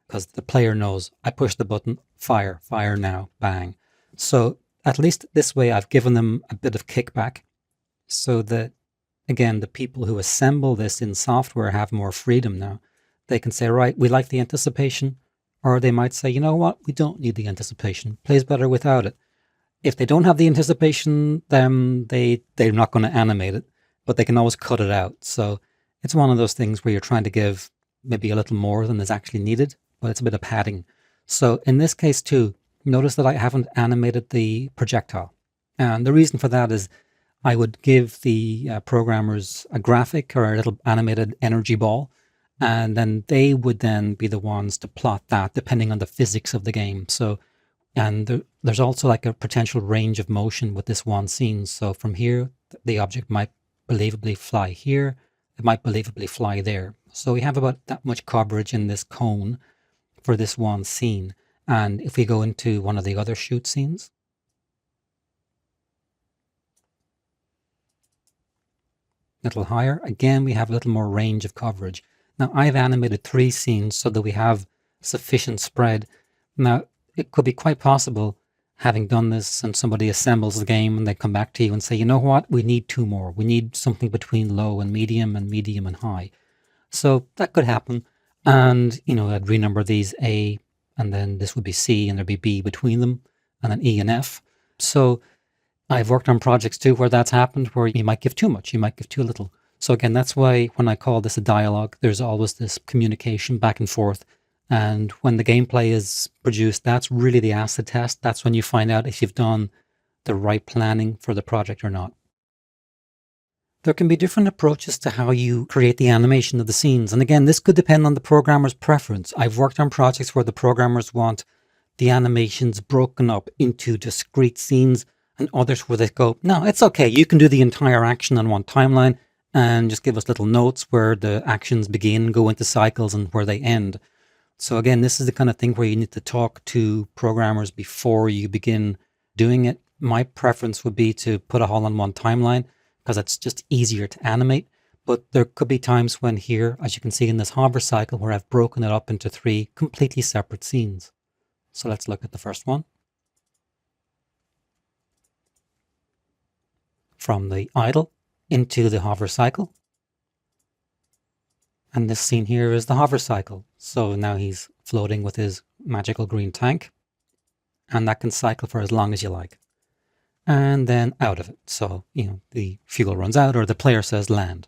Because the player knows, I push the button, fire now, bang. So at least this way I've given them a bit of kickback so that, again, the people who assemble this in software have more freedom now. They can say, right, we like the anticipation, or they might say, you know what, we don't need the anticipation, plays better without it. If they don't have the anticipation, then they're not going to animate it, but they can always cut it out. So it's one of those things where you're trying to give maybe a little more than is actually needed, but it's a bit of padding. So in this case too, notice that I haven't animated the projectile. And the reason for that is I would give the programmers a graphic or a little animated energy ball, and then they would then be the ones to plot that depending on the physics of the game. So, and there's also like a potential range of motion with this one scene. So from here, the object might believably fly here. It might believably fly there. So we have about that much coverage in this cone for this one scene. And if we go into one of the other shoot scenes, a little higher, again, we have a little more range of coverage. Now I've animated 3 scenes so that we have sufficient spread. Now it could be quite possible, having done this and somebody assembles the game and they come back to you and say, you know what, we need 2 more. We need something between low and medium and high. So that could happen. And, you know, I'd renumber these A, and then this would be C, and there'd be B between them, and then E and F. So I've worked on projects too where that's happened, where you might give too much, you might give too little. So again, that's why when I call this a dialogue, there's always this communication back and forth. And when the gameplay is produced, that's really the acid test. That's when you find out if you've done the right planning for the project or not. There can be different approaches to how you create the animation of the scenes. And again, this could depend on the programmer's preference. I've worked on projects where the programmers want the animations broken up into discrete scenes, and others where they go, no, it's okay. You can do the entire action on one timeline and just give us little notes where the actions begin, go into cycles, and where they end. So again, this is the kind of thing where you need to talk to programmers before you begin doing it. My preference would be to put it all on one timeline because it's just easier to animate. But there could be times when here, as you can see in this hover cycle, where I've broken it up into 3 completely separate scenes. So let's look at the first one. From the idle into the hover cycle. And this scene here is the hover cycle. So now he's floating with his magical green tank. And that can cycle for as long as you like. And then out of it. So, the fuel runs out or the player says land.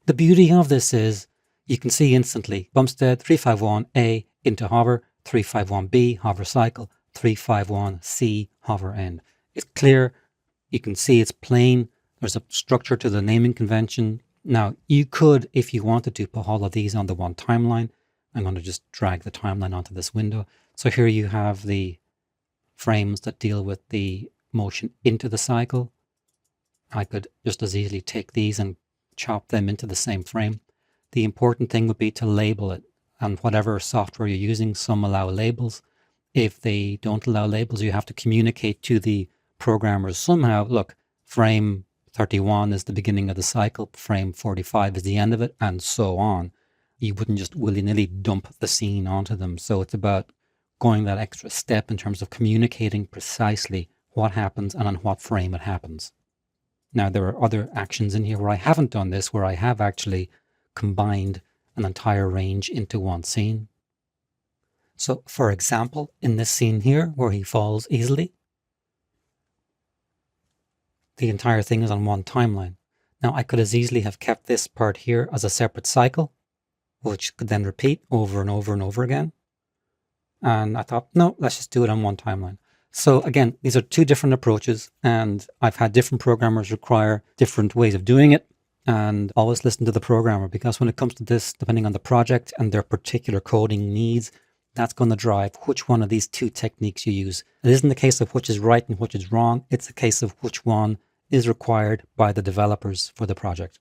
The beauty of this is you can see instantly Bumstead 351A into hover, 351B hover cycle, 351C hover end. It's clear. You can see it's plain. There's a structure to the naming convention. Now, you could, if you wanted to, put all of these on the one timeline. I'm going to just drag the timeline onto this window. So here you have the frames that deal with the motion into the cycle. I could just as easily take these and chop them into the same frame. The important thing would be to label it. And whatever software you're using, some allow labels. If they don't allow labels, you have to communicate to the programmers somehow, look, frame 31 is the beginning of the cycle, frame 45 is the end of it, and so on. You wouldn't just willy-nilly dump the scene onto them. So it's about going that extra step in terms of communicating precisely what happens and on what frame it happens. Now, there are other actions in here where I haven't done this, where I have actually combined an entire range into one scene. So, for example, in this scene here, where he falls easily, the entire thing is on one timeline. Now, I could as easily have kept this part here as a separate cycle, which could then repeat over and over and over again. And I thought, no, let's just do it on one timeline. So again, these are 2 different approaches, and I've had different programmers require different ways of doing it. And always listen to the programmer, because when it comes to this, depending on the project and their particular coding needs, that's going to drive which one of these 2 techniques you use. It isn't the case of which is right and which is wrong. It's the case of which one is required by the developers for the project.